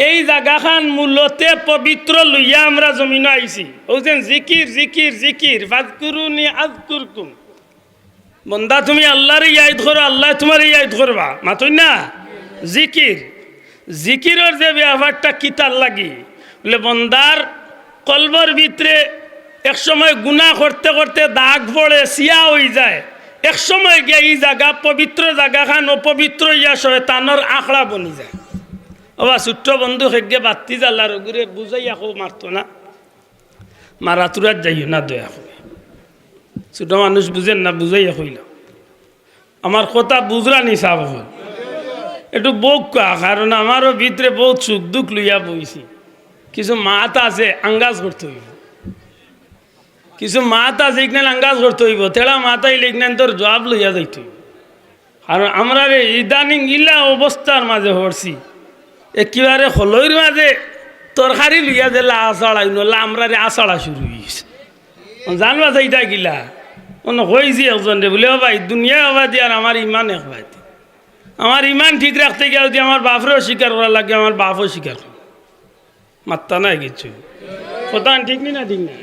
এই জায়গাখান মূলতে পবিত্র লইয়া আমরা জমিনে আইছি। বলছেন জিকির জিকির জিকির, ফাযকুরুনি আযকুরকুম। বন্দা তুমি আল্লাহর ইয়াদ করো, আল্লাহ তোমার ইয়াদ করবা, মাতই না। জিকির, জিকিরের যে ব্যাপারটা কিতার লাগি বলে বন্দার কলবর ভিতরে এক সময় গুনাহ করতে করতে দাগ পড়ে, সিয়া হয়ে যায়, এক সময় গিয়ে এই জায়গা পবিত্র জায়গাখান অপবিত্র ইয়া শয়তানের আখড়া বনি যায়। ওবা ছোট্ট বন্ধু হেগে বাতি জ্বালার ঘুরে বুঝাইয়া কো মারতো না, মারাতুরাত যাইও না দয়া করে। ছোট মানুষ বুঝেন না, বুঝাইয়া কইল আমার কথা বুঝরা নি সাব হল। একটু বোক কা, কারণ আমারও ভিতরে বহুত সুখ দুঃখ লইয়া বইছি। কিছু মাত আছে আঙ্গাজ করতে হইব, কিছু মাত আছে এখানে আঙ্গাজ করতে হইব, তেড়া মাথায় লিখলেন তোর জবাব লইয়া যাইতে হইব। কারণ আমরা রে ইদানিং ইলা অবস্থার মাঝে হরছি, একেবারে হলইর মাঝে তরকারি লইয়া যে লা আষাড়াই নলা আমরা রে আষাড়া শুরু হয়েছে। জানবা সেইটা গিলা অন্য হয়েছি একজন রে বলে ভাই দুনিয়া হবা দিয়ে আর আমার ইমান একবার আমার ইমান ঠিক রাখতে গিয়ে যদি আমার বাপরেও স্বীকার করা লাগে, আমার বাপও স্বীকার করে মাত্তা নাই কিছু কথা ঠিক নি না ঠিক না।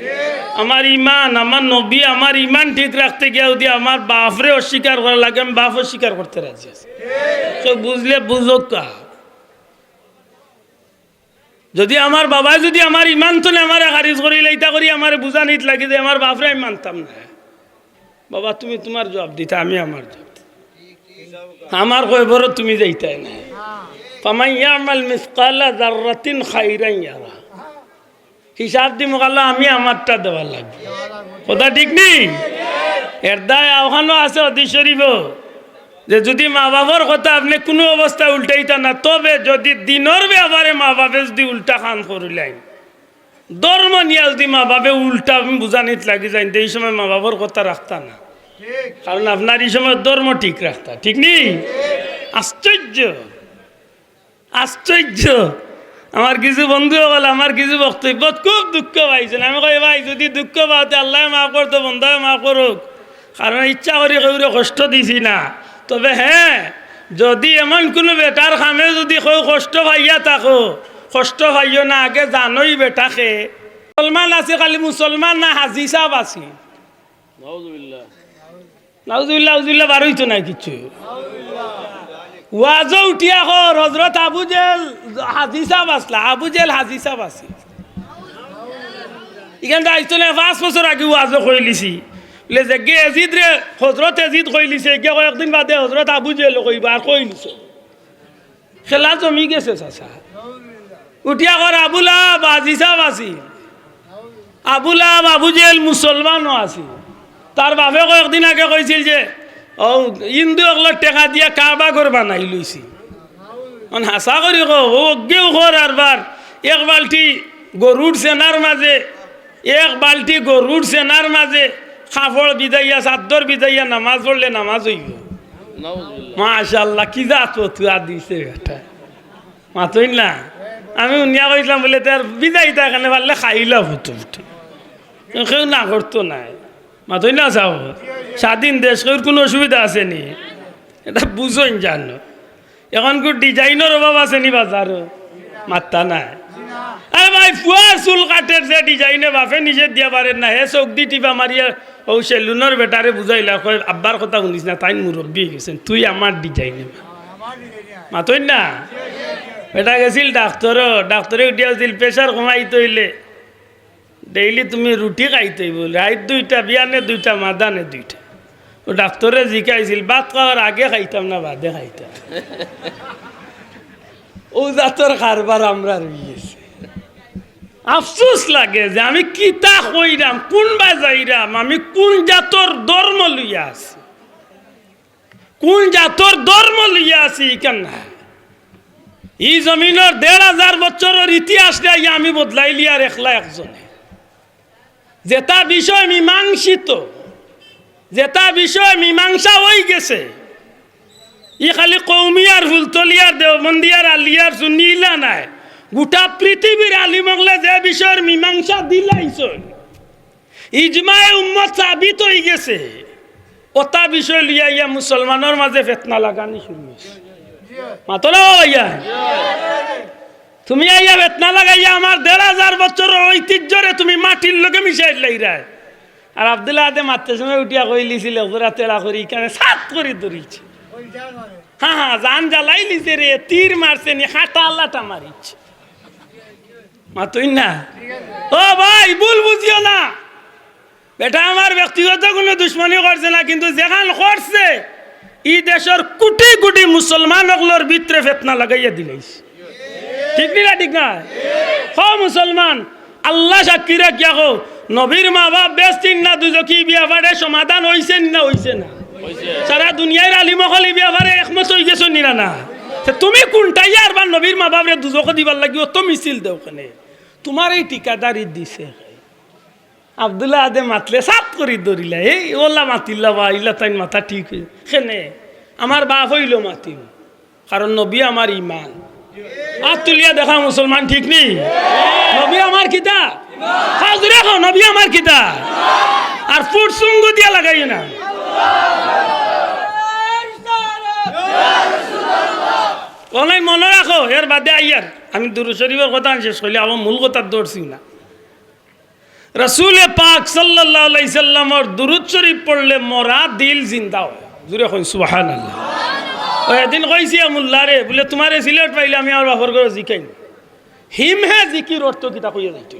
আমার ইমান আমার নবী আমার ইমান ঠিক রাখতে গিয়ে যদি আমার বাপরে অস্বীকার করা লাগে, আমি বাপ অস্বীকার করতে রাজি আছি। তো বুঝলে বুঝো কা, যদি আমার বাবাই যদি আমার ইমান তো আমার খারিজ করিলে ইটা করি আমার বুঝা নিত লাগে যে আমার বাপরে আমি মানতাম না। বাবা তুমি তোমার জবাব দিতা, আমি আমার জবাব আমার কয়বর তুমি যাইতাই না। ফামান ইয়ামাল মিসকালা যাররাতিন খাইরান ইয়ারা, হিসাব দি মোকাল্লা আমি আমারটা দেওয়ার লাগবে। কথা ঠিক নেই? এর দায় ওখানে আছে হাদিস শরীফ যে যদি মা বাবার কথা আপনি কোনো অবস্থায় উল্টাইতা না, তবে যদি দিনের ব্যাপারে মা বাপে যদি উল্টা খান করিলেন, ধর্ম নিয়ে যদি মা বাপে উল্টা আমি বুঝানিত লাগি যাই, এই সময় মা বাবার কথা রাখতা না, কারণ আপনার এই সময় ধর্ম ঠিক রাখতা। ঠিক নেই? আশ্চর্য আশ্চর্য। আমার কিছু বন্ধু বলে আমার কিছু বক্তব্য খুব দুঃখ পাইছেন। আমি কই ভাই যদি দুঃখ পাওয়াতে আল্লাহ মাফ করতো, বন্ধু মাফ করুক, কারণ ইচ্ছা করি কেউ কষ্ট দিছি না। তবে হ্যাঁ, যদি এমন কোনো বেটার খামে যদি কেউ কষ্ট পাইয়া থাকো, কষ্ট পাইও না, আগে জানোই বেটাকে মুসলমান আছে, খালি মুসলমান না হাজি সাহেব আছে। নাউজুবিল্লাহ বার হইতো না কিছু। ওয়াজও উঠিয়া কর হজরত আবু জেল হাজি সাহেব আসলা, আবু জেল হাজি সাহেব আছে এখানটা আইতো না। 5 বছর আগে ওয়াজও কইলিছি বলে যে গে এজিদ রে হজরত এজিদ কইলিছে, গে কয়েকদিন বাদে হজরত আবু জেল কইবা আর কইলিছে। খেলা জমি গেছে চাচা। উঠিয়া কর আবুল আব হাজি সাহেব আছি, আবুল আব আবু জেল মুসলমানও আছে। তার বাপে কয়েকদিন আগে কইছিল যে ও হিন্দু অগলার টেকা দিয়া কাবা ঘর বানাই লইছি। হাসা করি কেউ ঘর আরবার এক বালটি গরুর সেনার মাঝে, এক বালটি গরুর সেনার মাঝে কাপড় বিদাইয়া চাদর বিদাইয়া নামাজ পড়লে নামাজ হইব। মাশাআল্লাহ কি যা তুয়া দিছে বেটা মাতই না। আমি উনিয়া কইলাম বলে তার বিদায়িতা এখানে পারলে খাইলা ফুটো ফুটো, কেউ না করতো নাই মাতই না। চাও স্বাধীন দেশ কোনো অসুবিধা আছে নি? এটা বুঝোই জানো। এখন কোন ডিজাইনের অভাব আছে নি বাজার? মাত্তা নাই। আরে ভাই ফুয়ার চুল কাটের যে ডিজাইনে বাপে নিজে দিয়া পারেন না, হে চোখ দি টিপা মারিয়া ও সেলুনের বেটারে বুঝাইলা, কয় আব্বার কথা শুনিস না, তাই মুরব্বী গেছেন, তুই আমার ডিজাইনে মাতই না। বেটা গেছিল ডাক্তরে উঠিয়া আছিল প্রেশার কমাইতে হইলে ডেইলি তুমি রুটি খাইতে হইব, রাত 2টা বিয়ানে 2টা মাদানে 2টা। ও ডাক্তরে জিকাইছিল ভাত খাওয়ার আগে খাইতাম না বাদে খাইতাম। ও জাতর কারবার আমরা রয়েছে। আফসোস লাগে যে আমি কিতা কইরাম, কোন বা যাইরাম, আমি কোন জাতর ধর্ম লইয়া আছি, কোন জাতর ধর্ম লইয়া আছি কেন না। এই জমিনের 1500 বছরের ইতিহাস দিয়ে আমি বদলাইলি আর একলা একজনে। যেটা বিষয় মীমাংসিত, যেটা বিষয় মীমাংসা হয়ে গেছে, ই খালি কৌমিয়ার ফুলতলিয়ার দেওবন্দিয়ার আলিয়ার সুন্নিলা নাই, গোটা পৃথিবীর আলিমগলে যে বিষয়ের মীমাংসা দিলাইছ, ইজমায়ে উম্মত সাবিত হয়ে গেছে, ওটা বিষয় লিয়া ইয়া মুসলমানের মাঝে ফেতনা লাগানি শুরু হয়েছে। মাতো না ভাইয়া, তুমি আইয়া ফেতনা লাগাইয়া আমার 1500 বছরের ঐতিহ্যরে তুমি মাটির লোকে মিশাই লাইরায়। আর আব্দুল্লাহ আদে মারতে সময় উঠিয়া কইলিছিল ওরা তেলা করি কেন সাত করে ধরিছে। হ্যাঁ জান জ্বালাই লিছে রে, তীর মারছে নি, হাঁটা আল্লাহটা মারিছে। মাতই না ও ভাই, ভুল বুঝিও না। বেটা আমার ব্যক্তিগত কোনো দুশ্মনী করছে না, কিন্তু যেখান করছে এই দেশের কোটি কোটি মুসলমান ওগুলোর ভিতরে ফেতনা লাগাইয়া দিলাইছে। ঠিক না ঠিক না? হ মুসলমান, আল্লাহ সাক্ষী রাখিয়া কো, নবীর মা বাপ বেস্তিন না দুজকি বিয়াবারে সমাধান হইছে না হইছে না? সারা দুনিয়ার আলিমকল এই ব্যাপারে একমত হয়ে গেছে নিরা না? তুমি কোনটাই আর বা নবীর মা বাপরে দুজকে দিবার লাগি অত মিছিল দেও কেনে তোমার এই ঠিকাদারি দিছে আব্দুল্লাহ আদে মাতলে সাত করি ধরিলা এই ওলা মাতিল্লা বা ইলা তাই মাথা ঠিক হয়ে কেনে আমার বাপ হইল মাতিল কারণ নবী আমার ইমান আর তুলিয়া দেখা মুসলমান ঠিক নেই নবী আমার কিতা হাজরে খাও নবী আমার কিতা আর ফুট সুঙ্গ দিয়া লাগাই না অনেক মনে রাখো এর বাদে আইয়ার আমি দুরূদ শরীফের কথা শেষ করলে আমার মূল কথা দৌড়ছি না রসুল পাক সাল্লাল্লাহু আলাইহি সাল্লামের দুরূদ শরীফ পড়লে মরা দিল জিন্দা হয় জুড়ে কই সুবহানাল্লাহ ওই দিন কইছি আমুল্লাহ রে বলে তোমারে সিলেট পাইলে আমি আমার বাপর করে জিকাই হিম হে জিকির অর্থ কিতা কইয়া যাইতো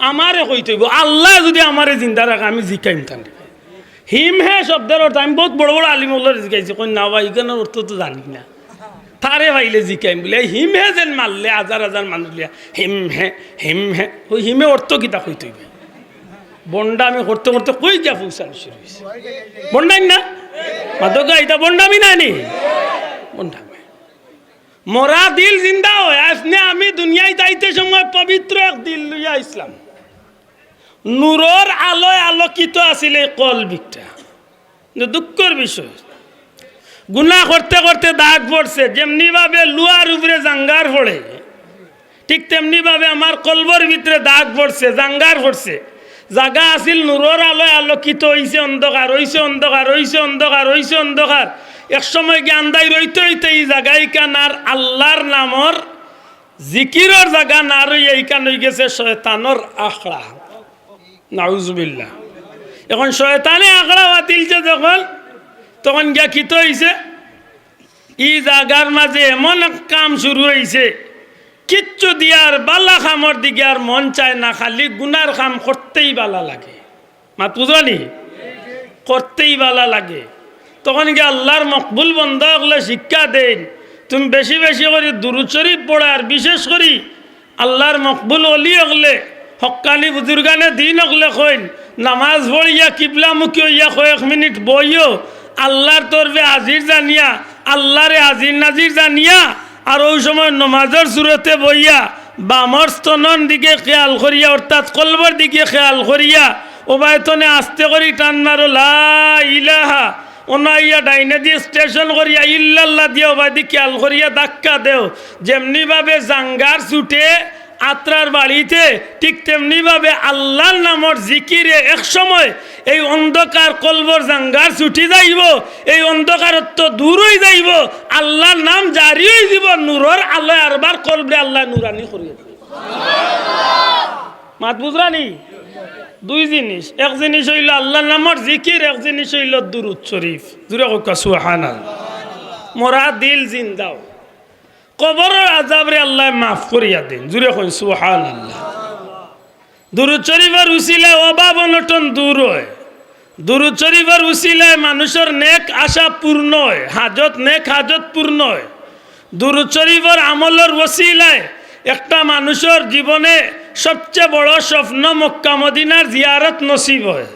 আমারে কইতেইব আল্লাহ যদি আমারে জিন্দা রাখে আমি জিকাইম তান হিম হে শব্দের অর্থ আমি বহুত বড় বড় আলিম ওগুলো জিকাইছি কই না ভাই এখানের অর্থ তো জানি না তারে ভাইলে জিকাইম বলে হিম হে যেন মারলে হাজার হাজার মানুষ লিয়া হিম হে ওই হিমে অর্থ কিতা কইতেইব বন্ডা আমি করতে করতে কই গিয়া পৌঁছানো শুরু হয়েছে বন্ডাই না মাদকা এটা বন্ডামি না নি বন্ডামি মরা দিল জিন্দা হয় আসনে আমি দুনিয়ায় যাইতে সময় পবিত্র এক দিল লইয়া ইসলাম নূরের আলোয় আলোকিত আছিল এই কলবিটা দুঃখের বিষয় গুনাহ করতে করতে দাগ পড়ছে যেমনি ভাবে লুয়ার উপরে জাঙ্গার পড়ে ঠিক তেমনি ভাবে আমার কলবর ভিতরে দাগ পড়ছে জাঙ্গার পড়ছে জায়গা আছিল নূরের আলোয় আলোকিত হইছে অন্ধকার হইছে অন্ধকার হইছে অন্ধকার হইছে অন্ধকার এক সময় জ্ঞানদাই রইতে হইতে এই জায়গায় কানার আল্লাহর নামর জিকিরের জায়গা না রই এইখান হয়ে গেছে শয়তানোর আখড়া নাউজুবিল্লাহ এখন শয়তানে আখড়া বাতিলছে যখন তখন গিয়া কিত হইছে এই জায়গার মাঝে এমন এক কাম শুরু হয়েছে কিচ্ছু দিয়ার বালা খামর দিকে আর মন চায় না খালি গুনার খাম করতেই বালা লাগে মাত বুঝলি করতেই বালা লাগে তখন গিয়ে আল্লাহর মকবুল বন্ধ হলে শিক্ষা দেন তুমি বেশি বেশি করে দুরূদ শরীফ পড়ে আর বিশেষ করি আল্লাহর মকবুল অলি হলে হক্কানি বুজুর্গানে দিন হলে কইন নামাজ পড়িয়া কিবলামুখী হইয়া কয়েক মিনিট বইও আল্লাহর তরফে হাজির জানিয়া আল্লাহরে হাজির নাজির জানিয়া আর ওই সময় নমাজের সুরতে বইয়া বামর স্তনন দিকে খেয়াল করিয়া অর্থাৎ কলবর দিকে খেয়াল করিয়া ওবায়তনে আস্তে করি টান মারো লা ইলাহা ওনাইয়া ডাইনে দিয়ে স্টেশন করিয়া ইল্লাল্লাহ দিয়ে ওবাই দিয়ে খেয়াল করিয়া ধাক্কা দেও যেমনিভাবে জাঙ্গার ছুটে আত্রার বাড়িতে ঠিক তেমনিভাবে আল্লাহর নামর জিকিরে এক সময় এই অন্ধকার কলবর জাঙ্গার ছুটি যাইব এই অন্ধকারত্ব দূর হয়ে যাইব আল্লাহর নাম জারি হয়ে যাব নূরের আলোয় আরবার কলবে আল্লাহ নুরানি করিয়ে দেবে মাত বুঝরানি দুই জিনিস এক জিনিস হইল আল্লাহর নামর জিকির এক জিনিস হইল দুরূদ শরীফ জুরে কা সুবহানাল্লাহ মোরা দিল জিন্দাও কবরের আযাবরে আল্লাহ মাফ করিয়া দেন জুরে কই সুবহানাল্লাহ দুরূদ শরীফের উসিলায় অভাব অনটন দূর হয় দুরূদ শরীফের উসিলায় মানুষের নেক আশা পূর্ণ হয় হাজত নেক হাজত পূর্ণ হয় দুরূদ শরীফের আমলের ওসিলায় একটা মানুষের জীবনে সবচেয়ে বড় স্বপ্ন মক্কা মদিনার জিয়ারত নসিব হয়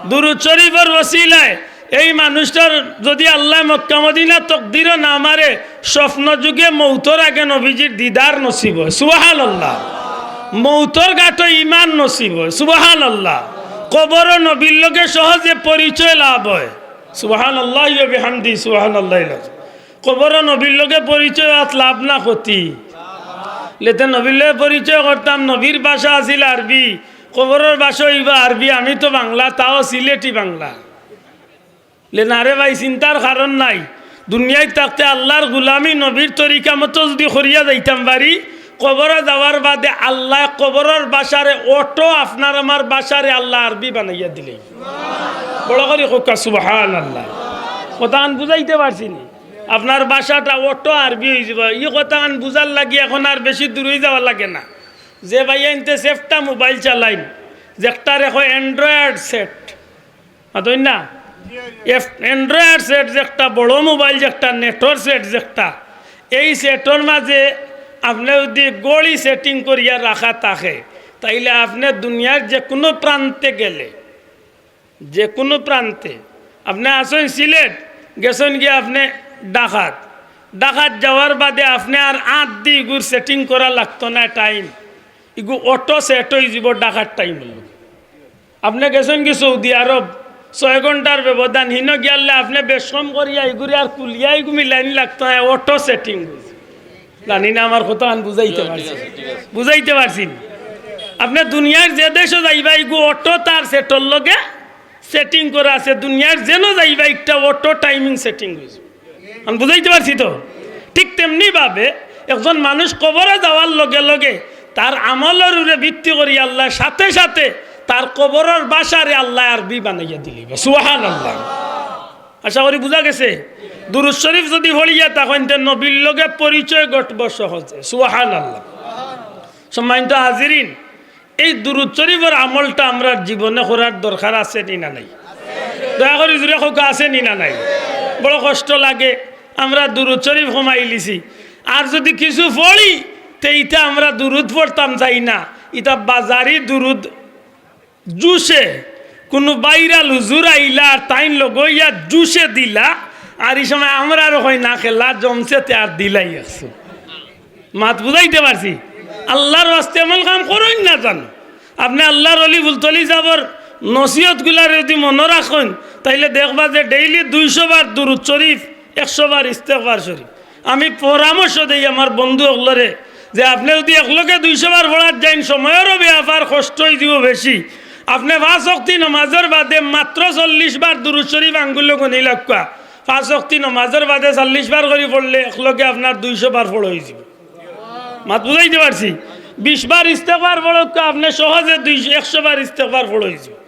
দুরূদ শরীফের ওসিলায় এই মানুষটার যদি আল্লাহ মক্কা মদিনা তকদিরও না মারে স্বপ্ন যুগে মৌতর আগে নবীজির দিদার নসিব হয় সুবহানাল্লাহ মৌতর গাটো ইমান নসিব হয় সুবহানাল্লাহ কবর নবীর লোকে সহজে পরিচয় লাভ হয় সুবহানাল্লাহ ওয়া বিহামদি সুবহানাল্লাহ কবর নবীর লোকে পরিচয় লাভ না ক্ষতি লেতে নবীর লোকে পরিচয় করতাম নবীর ভাষা আছিল আরবি কবরের ভাষা হইবা আরবি আমি তো বাংলা তাও সিলেটি বাংলা লেনারে ভাই চিন্তার কারণ নাই দুনিয়ায় থাকতে আল্লাহর গুলামি নবীর তরিকা মতো যদি করিয়া যাইতাম পারি কবরে যাওয়ার বাদে আল্লাহ কবরের বাসারে অটো আপনার আমার বাসারে আল্লাহ আরবি বানাইয়া দিলে বড় করে কোকা সুবহানাল্লাহ কথা আন বুঝাইতে পারছি নি আপনার বাসাটা অটো আরবি হয়ে যাব এই কথা আন বুঝার লাগি এখন আর বেশি দূর হয়ে যাওয়া লাগে না যে ভাই এনতে সেফটা মোবাইল চালাইন যে একটা রেখো অ্যান্ড্রয়েড সেট আতই না অ্যান্ড্রয়েড সেট যে একটা বড় মোবাইল যে একটা নেটওয়ার্ক সেট যে একটা এই সেটর মাঝে আপনি যদি গড়ি সেটিং করিয়া রাখা থাকে তাইলে আপনি দুনিয়ার যে কোনো প্রান্তে গেলে যে কোনো প্রান্তে আপনি আসেন সিলেট গেছেন গিয়ে আপনি ডাকাত ডাকাত যাওয়ার বাদে আপনি আর 8 দি ইগুর সেটিং করা লাগতো না টাইম, ইগু অটো সেট হয়ে যাব ডাকাত টাইম হলো। আপনি গেছেন কি সৌদি আরব 6 ঘন্টার ব্যবধান হিন গিয়ালে আপনি বেশম করিয়া ইগুরি আর কুলিয়া ইগুমি লাইন লাগতো না, অটো সেটিং জানি না আমার কথা বুঝাইতে পারছি। আপনি দুনিয়ার যে দেশে যাইবা ইগু অটো তার সেটর লগে সেটিং করা আছে, দুনিয়ার যেন যাইবা একটা অটো টাইমিং সেটিং হয়েছে। আমি বুঝাইতে পারছি তো? ঠিক তেমনি ভাবে একজন মানুষ কবরে যাওয়ার লগে লগে তার আমলের উপরে ভিত্তি করি আল্লাহ সাথে সাথে তার কবরের বাসারে আল্লাহ আরবি বানাইয়া দিলিবে। সুবহানাল্লাহ। আশা করি বুঝা গেছে। দুরূদ শরীফ যদি হলিয়া তখন নবীর লগে পরিচয় ঘটব সহজে। সুবহানাল্লাহ। সম্মানিত হাজিরিন, এই দুরূদ শরীফের আমলটা আমরা জীবনে করার দরকার আছে নি না নাই? দয়া করে জুড়ে হোক আছে নি না নাই? বড় কষ্ট লাগে, আমরা দুরূদ শরীফ কমাই লিছি, আর যদি কিছু পড়ি তো ইটা আমরা দুরূদ পড়তাম যাই না, ইটা বাজারি দুরূদ জুসে কোনো বাইরাল হুজুর আইলা আর তাইন লগইয়া জুসে দিলা, আর এই সময় আমরা আর হয় না খেলা জমছে তে আর দিলাই আসছো। মাত বুঝাইতে পারছি? আল্লাহর ওয়াস্তে এমন কাম করুন না জানো। আপনি আল্লাহর অলি বুলতলি যাবর নসিহতগুলার যদি মনে রাখেন তাইলে দেখবা যে ডেইলি 200 বার দুরূদ শরীফ, 100 বার ইস্তেগফার শরীফ। আমি পরামর্শ দিই আমার বন্ধু ওগুলোরে যে আপনি যদি একলগে 200 বার পড়ার যাইন সময়েরও ব্যাপার কষ্ট হয়ে যাব বেশি, আপনি 5 ওয়াক্ত নামাজের বাদে মাত্র 40 বার দুরূদ শরীফ আঙ্গুল গনি লাগবা। 5 ওয়াক্ত নামাজের বাদে 40 বার করে পড়লে একলগে আপনার 200 বার পড়া হয়ে যাবে। মাত বুঝাইতে পারছি? 20 বার ইস্তেগফার পড়ক আপনি সহজে 100 বার ইস্তেগফার পড়া হয়ে যাবে।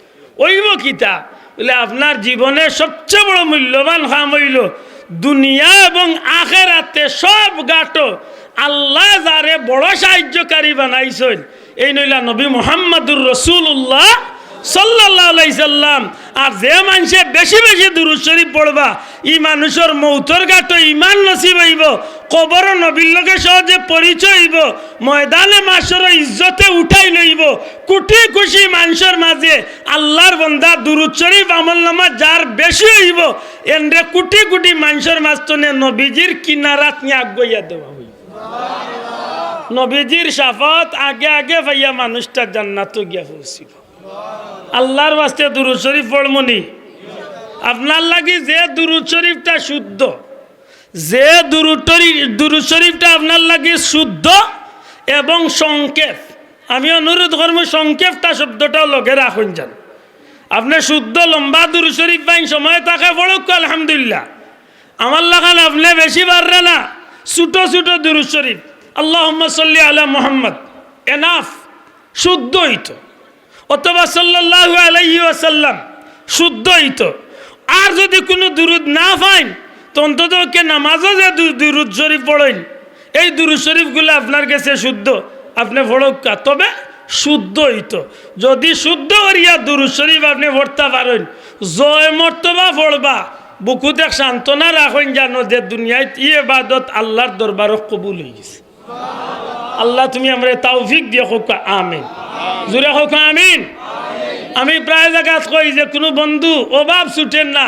ওইব কিতা বলে আপনার জীবনের সবচেয়ে বড় মূল্যবান কাম হইল দুনিয়া এবং আখেরাতে সব গাটো আল্লাহ যারে বড় সাহায্যকারী বানাইছেন এই নইলা নবী মুহাম্মদুর রাসূলুল্লাহ সাল্লাল্লাহু আলাইহি সাল্লাম। আর যে মানুষে বেশি বেশি দুরূদ শরীফ পড়বা ই মানুষের মৌতর গাটো ইমান নসিব হইব, কবর নবীর লগে সহজে পরিচয় হইব, ময়দানে মাসর ইজ্জতে উঠাই লইব, কোটি খুশি মানুষের মাঝে আল্লাহর বান্দা দুরূদ শরীফ আমলনামা যার বেশি হইব এন্ডে কোটি কোটি মানুষের মাঝতনে নবীজির কিনারাত নিয়ে আগুইয়া দেওয়া হইব। নবীজির শাফাত আগে আগে ভাইয়া মানুষটা জান্নাতে গিয়া পৌঁছিব। আল্লাহর ওয়াস্তে দুরূদ শরীফ পড়মনি। আপনার লাগি যে দুরূদ শরীফটা শুদ্ধ, যে দুরূদ শরীফটা আপনার লাগি শুদ্ধ এবং সংক্ষেপ, আমি অনুরোধ করব সংক্ষেপটা শব্দটাও লগে রাখুন যান। আপনি শুদ্ধ লম্বা দুরূদ শরীফ পাইন সময় তাকে পড়ুক আলহামদুলিল্লাহ। আমার লাগান আপনি বেশি পারবে না, ছোট ছোট দুরূদ শরীফ আল্লাহুম্মা সাল্লি আলা মুহাম্মদ এনাফ শুদ্ধ হইতো, অথবা সাল্লাল্লাহু আলাইহি ওয়াসাল্লাম শুদ্ধ হইতো। আর যদি কোনো দুরূদ না পাইন তো অন্তত কে নামাজও যে দুরূদ শরীফ পড়েন, এই দুরূদ শরীফগুলো আপনার কাছে শুদ্ধ, আপনি পড়কা, তবে শুদ্ধ হইতো। যদি শুদ্ধ করিয়া দুরূদ শরীফ আপনি পড়তে পারেন, জয় মর্তবা পড়বা, বুকুতে সান্ত্বনা রাখেন জানো যে দুনিয়ায় ইবাদত আল্লাহর দরবারে কবুল হয়ে গেছে। আল্লাহ তুমি আমরা তৌফিক দিয়ে হোক, আমিন। জোরে হোক আমিন। আমি প্রায় জায়গাত কই যে কোনো বন্ধু অভাব ছুটেন না,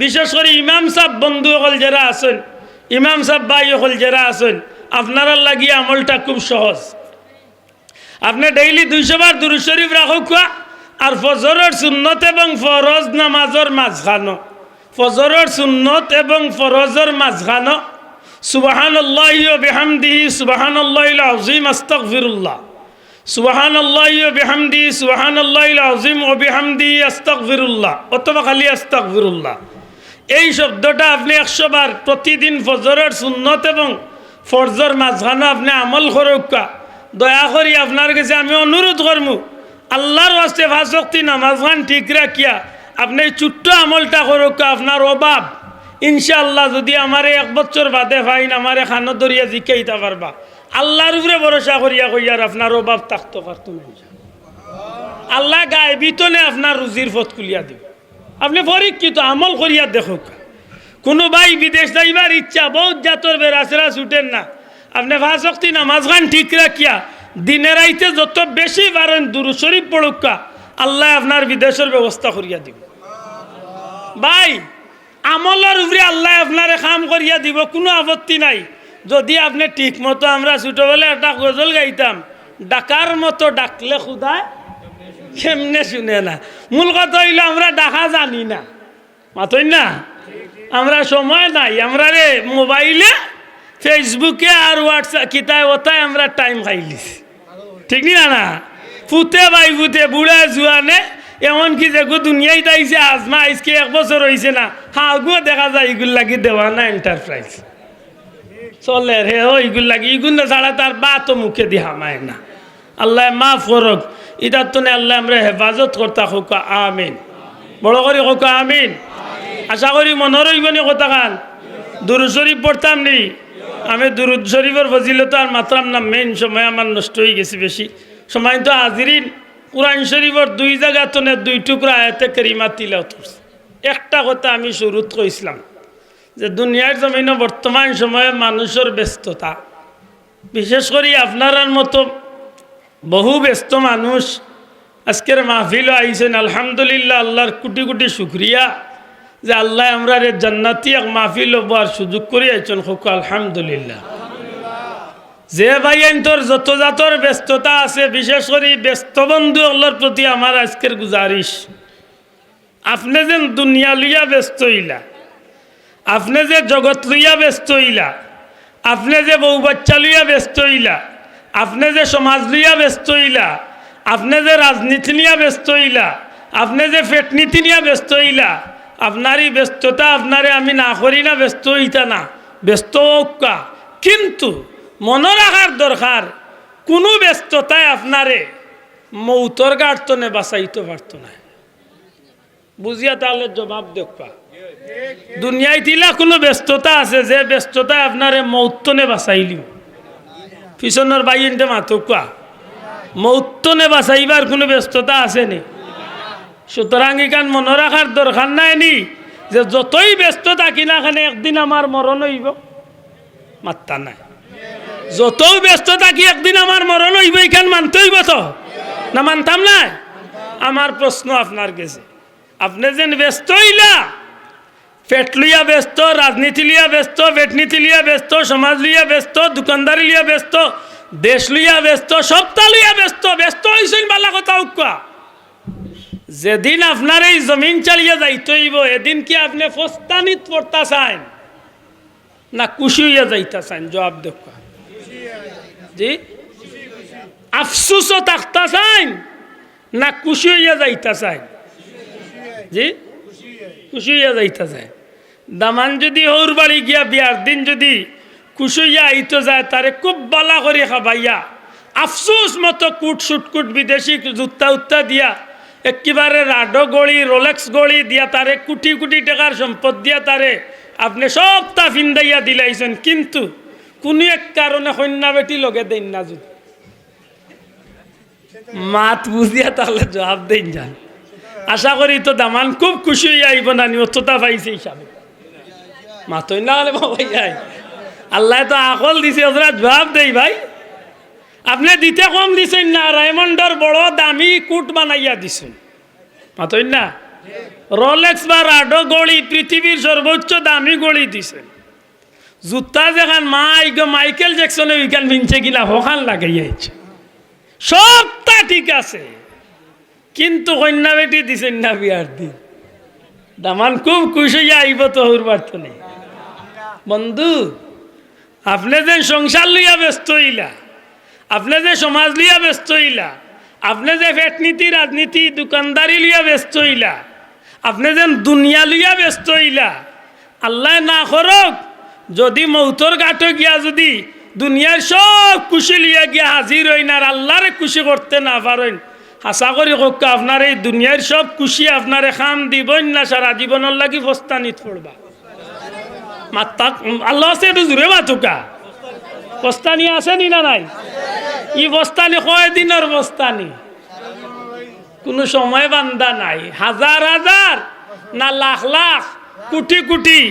বিশেষ করে ইমাম সাহেব বন্ধু হল যারা আছেন, ইমাম সাহেব ভাই হল যারা আছেন, আপনারা লাগিয়ে আমলটা খুব সহজ। আপনি ডেইলি 200 বার দুরূদ শরীফ রাখুক, আর ফজরের সুন্নত এবং ফরজ নামাজের মাঝখানো, ফজরের সুন্নত এবং ফরজের মাঝখানো সুবহানাল্লাহি ওয়া বিহামদিহি সুবহানাল্লাহিল আযীম আস্তাগফিরুল্লাহ, সুবহানাল্লাহি ওয়া বিহামদিহি সুবহানাল্লাহিল আযীম ওয়া বিহামদিহি আস্তাগফিরুল্লাহ, অথবা খালি আস্তাগফিরুল্লাহ। এই শব্দটা আপনি 100 বার প্রতিদিন ফজরের সুন্নত এবং ফরজের মাঝখানো আপনি আমল করুক। দয়া করি আপনার কাছে আমি অনুরোধ করব, আল্লাহর ওয়াস্তে 5 ওয়াক্ত নামাজখান ঠিক রাখিয়া আপনি ছোট্ট আমলটা করুক। আপনার অভাব ইনশাআল্লাহ যদি আমার 1 বছর বাদে ফাইন আমার খানো দরিয়া জিকাইতে পারবা, আল্লাহর উপরে ভরসা করিয়া কইয়ার আপনার অভাব থাকতে পারতো না। আল্লাহ গায়েবিতনে আপনার রুজির পথ খুলিয়া দিব। আপনি পরীক্ষিত আমল করিয়া দেখুক। কোনো ভাই বিদেশ যাইবার ইচ্ছা বহুত জাতর বেড়াচেরা ছুটেন না, আপনি 5 ওয়াক্ত নামাজখান ঠিক রাখিয়া দিনে রাইতে যত বেশি পারেন দুরূদ শরীফ পড়ুক, আল্লাহ আপনার বিদেশের ব্যবস্থা করিয়া দিব। ভাই আমলের উপরে আল্লাহ আপনারে কাম করিয়া দিব, কোনো আপত্তি নাই। যদি আপনি ঠিক মতো, আমরা ছোটবেলায় একটা গজল গাইতাম, ডাকার মতো ডাকলে খুদায় কেমনে শুনে না। মূল কথা হইল আমরা ডাকা জানি না, মাতই না, আমরা সময় নাই। আমরা রে মোবাইলে ফেসবুকে আর হোয়াটসঅ্যাপ কিতায় ওতায় আমরা টাইম খাইলিছি, ঠিক না? না ফুতে বাই ফুতে বুড়া জুয়ানে এমনকি যে দুনিয়ায় তাইছে আজমা আজকে 1 বছর হয়েছে না, হাগুও দেখা যায় এগুলো লাগি দেওয়া না এন্টারপ্রাইজ চলে রে। ওইগুলো লাগি এগুলো ছাড়া তার বাতও মুখে দিয়ে হামায় না। আল্লাহ মাফ করক, এটার তো আল্লাহ আমরা হেফাজত করতা হোক, আমিন। বড় করি হোক, আমিন। আশা করি মনে রইবনি কথা খান। দুরুদ শরীফ পড়তাম নি, আমি দুরুদ শরীফের ফজিলত আর মাত্রাম না। মেইন সময় আমার নষ্ট হয়ে গেছে বেশি সময়। তো হাজিরিন, কুরআন শরীফের 2 জায়গা তো 2 টুকরা আয়াতে কারিমা তিলাওয়াত করছে। একটা কথা আমি শুরুত কইছিলাম যে দুনিয়ার জমিনে বর্তমান সময়ে মানুষের ব্যস্ততা, বিশেষ করে আপনার মতো বহু ব্যস্ত মানুষ আজকের মাহফিলও আইছেন। আলহামদুলিল্লাহ, আল্লাহর কোটি কোটি শুকরিয়া যে আল্লাহ আমরা জান্নাতি এক মাহফিল হবার সুযোগ করে আইছেন। হোক আলহামদুলিল্লাহ। যে ভাই তোর যত জাতর ব্যস্ততা আছে, বিশেষ করে ব্যস্ত বন্ধু আল্লাহর প্রতি আমার আজকের গুজারিশ, আপনি যে দুনিয়া লইয়া ব্যস্ত হইলা, আপনি যে জগৎ লইয়া ব্যস্ত হইলা, আপনি যে বউ বাচ্চা লইয়া ব্যস্ত হইলা, আপনি যে সমাজ লইয়া ব্যস্ত হইলা, আপনি যে রাজনীতি নিয়ে ব্যস্ত হইলা, আপনি যে পেটনীতি নিয়ে ব্যস্ত হইলা, আপনারই ব্যস্ততা আপনারে আমি না করি না ব্যস্ত হইতা না, ব্যস্ত হোকা। কিন্তু মনে রাখার দরকার, কোনো ব্যস্ততায় আপনারে মৌতর গাড়তনে বাঁচাইতে পারত না। বুঝিয়া তাহলে জবাব দেখবা। দুনিয়ায় দিলা কোনো ব্যস্ততা আছে যে ব্যস্ততায় আপনারে মৌতনে বাঁচাইলিও, পিছনের বাইনতে মাথুকা মৌতনে বাঁচাইবার কোনো ব্যস্ততা আছে নি? সুতরাং এখান মনে রাখার দরকার নাই নি যে যতই ব্যস্ত থাকি না খানে একদিন আমার মরণ হইব, মাত্তা নাই। যতই ব্যস্ত থাকি একদিন আমার মরণ হইব, এখান মানতে হইব তো না? মানতাম না। আমার প্রশ্ন আপনার কাছে, আপনি যেন ব্যস্ত হইলা, পেট লইয়া ব্যস্ত, রাজনীতি লিয়া ব্যস্ত, পেটনীতি লিয়া ব্যস্ত, সমাজ লিয়া ব্যস্ত, দোকানদারি লিয়া ব্যস্ত, দেশ লইয়া ব্যস্ত, সবটা লইয়া ব্যস্ত, ব্যস্ত হইছেন বালা কথা উকা। যেদিন আপনার এই জমিন চালিয়ে যাইতে হইব, এদিন কি আপনি ফস্তানিত পড়তা চান না খুশি হইয়া যাইতা চান? জবাব দেখা। জি, আফসুসও থাকতা চান না খুশি হইয়া যাইতা চান? জি, খুশি হইয়া যাইতা চান। দামান যদি ওর বাড়ি গিয়া বিয়ার দিন যদি খুশি হইয়া আইতো যায়, তারে খুব বালা করে খাবাইয়া আফসুস মতো কুট সুটকুট বিদেশি জুত্তা উত্তা দিয়া একেবারে রাডো গড়ি, রোলেক্স গড়ি দিয়া তারে কোটি কোটি টাকার সম্পদ দিয়া তারে আপনি সবটা ফিন্দাইয়া দিলাইছেন, কিন্তু কোনো এক কারণে কন্যা বেটি লগে দেন না। যদি মাত বুঝিয়া তাহলে জবাব দেন যান। আশা করি তো দামান খুব খুশি হইয়া আইব না, নিয়ততা পাইছে হিসাবে। মাতই না হলে ভাই যায়, আল্লাহ তো আকল দিছে, ওরা জবাব দেই ভাই। আপনি দিতে কম দিছেন না, রায়মন্ডর বড় দামি কুট বানাইয়া দিছেন, মাতই না। রোলেক্স বা রাডো গড়ি, পৃথিবীর সর্বোচ্চ দামি গড়ি দিছেন। জুতা যেখান মাইকেল জ্যাকসনে ওইখান ভিনছে কিনা হখান লাগাইয়াছে, সবটা ঠিক আছে, কিন্তু কন্যা বেটি দিছেন না বিয়ার দিন। দামান খুব খুশি হইয়া আইব তো হরবার তো নেই। বন্ধু, আপনি যে সংসার লইয়া ব্যস্ত হইলা, আপনি যে সমাজ লিয়া ব্যস্ত হইলা, আপনি যে পেটনীতি, রাজনীতি, দোকানদারি লিয়া ব্যস্ত হইলা, আপনি যে দুনিয়া লিয়া ব্যস্ত হইলা, আল্লাহ না করক যদি মৌতর ঘাটে গিয়া যদি দুনিয়ার সব খুশি লিয়া গিয়া হাজির হইন আর আল্লাহরে খুশি করতে না পারেন, আশা করি হোক আপনার এই দুনিয়ার সব খুশি আপনারে খাম দিবেন না, সারা জীবনের লাগি ফস্তানিত পড়বা। মাত্তা আল্লাহ আছে, একটু জুড়ে মাতুকা বস্তানি আছে নি না নাই? ই বস্তানি কয় দিনের বস্তানি, কোনো সময় বান্ধা নাই। হাজার হাজার না লাখ লাখ, কোটি কোটি,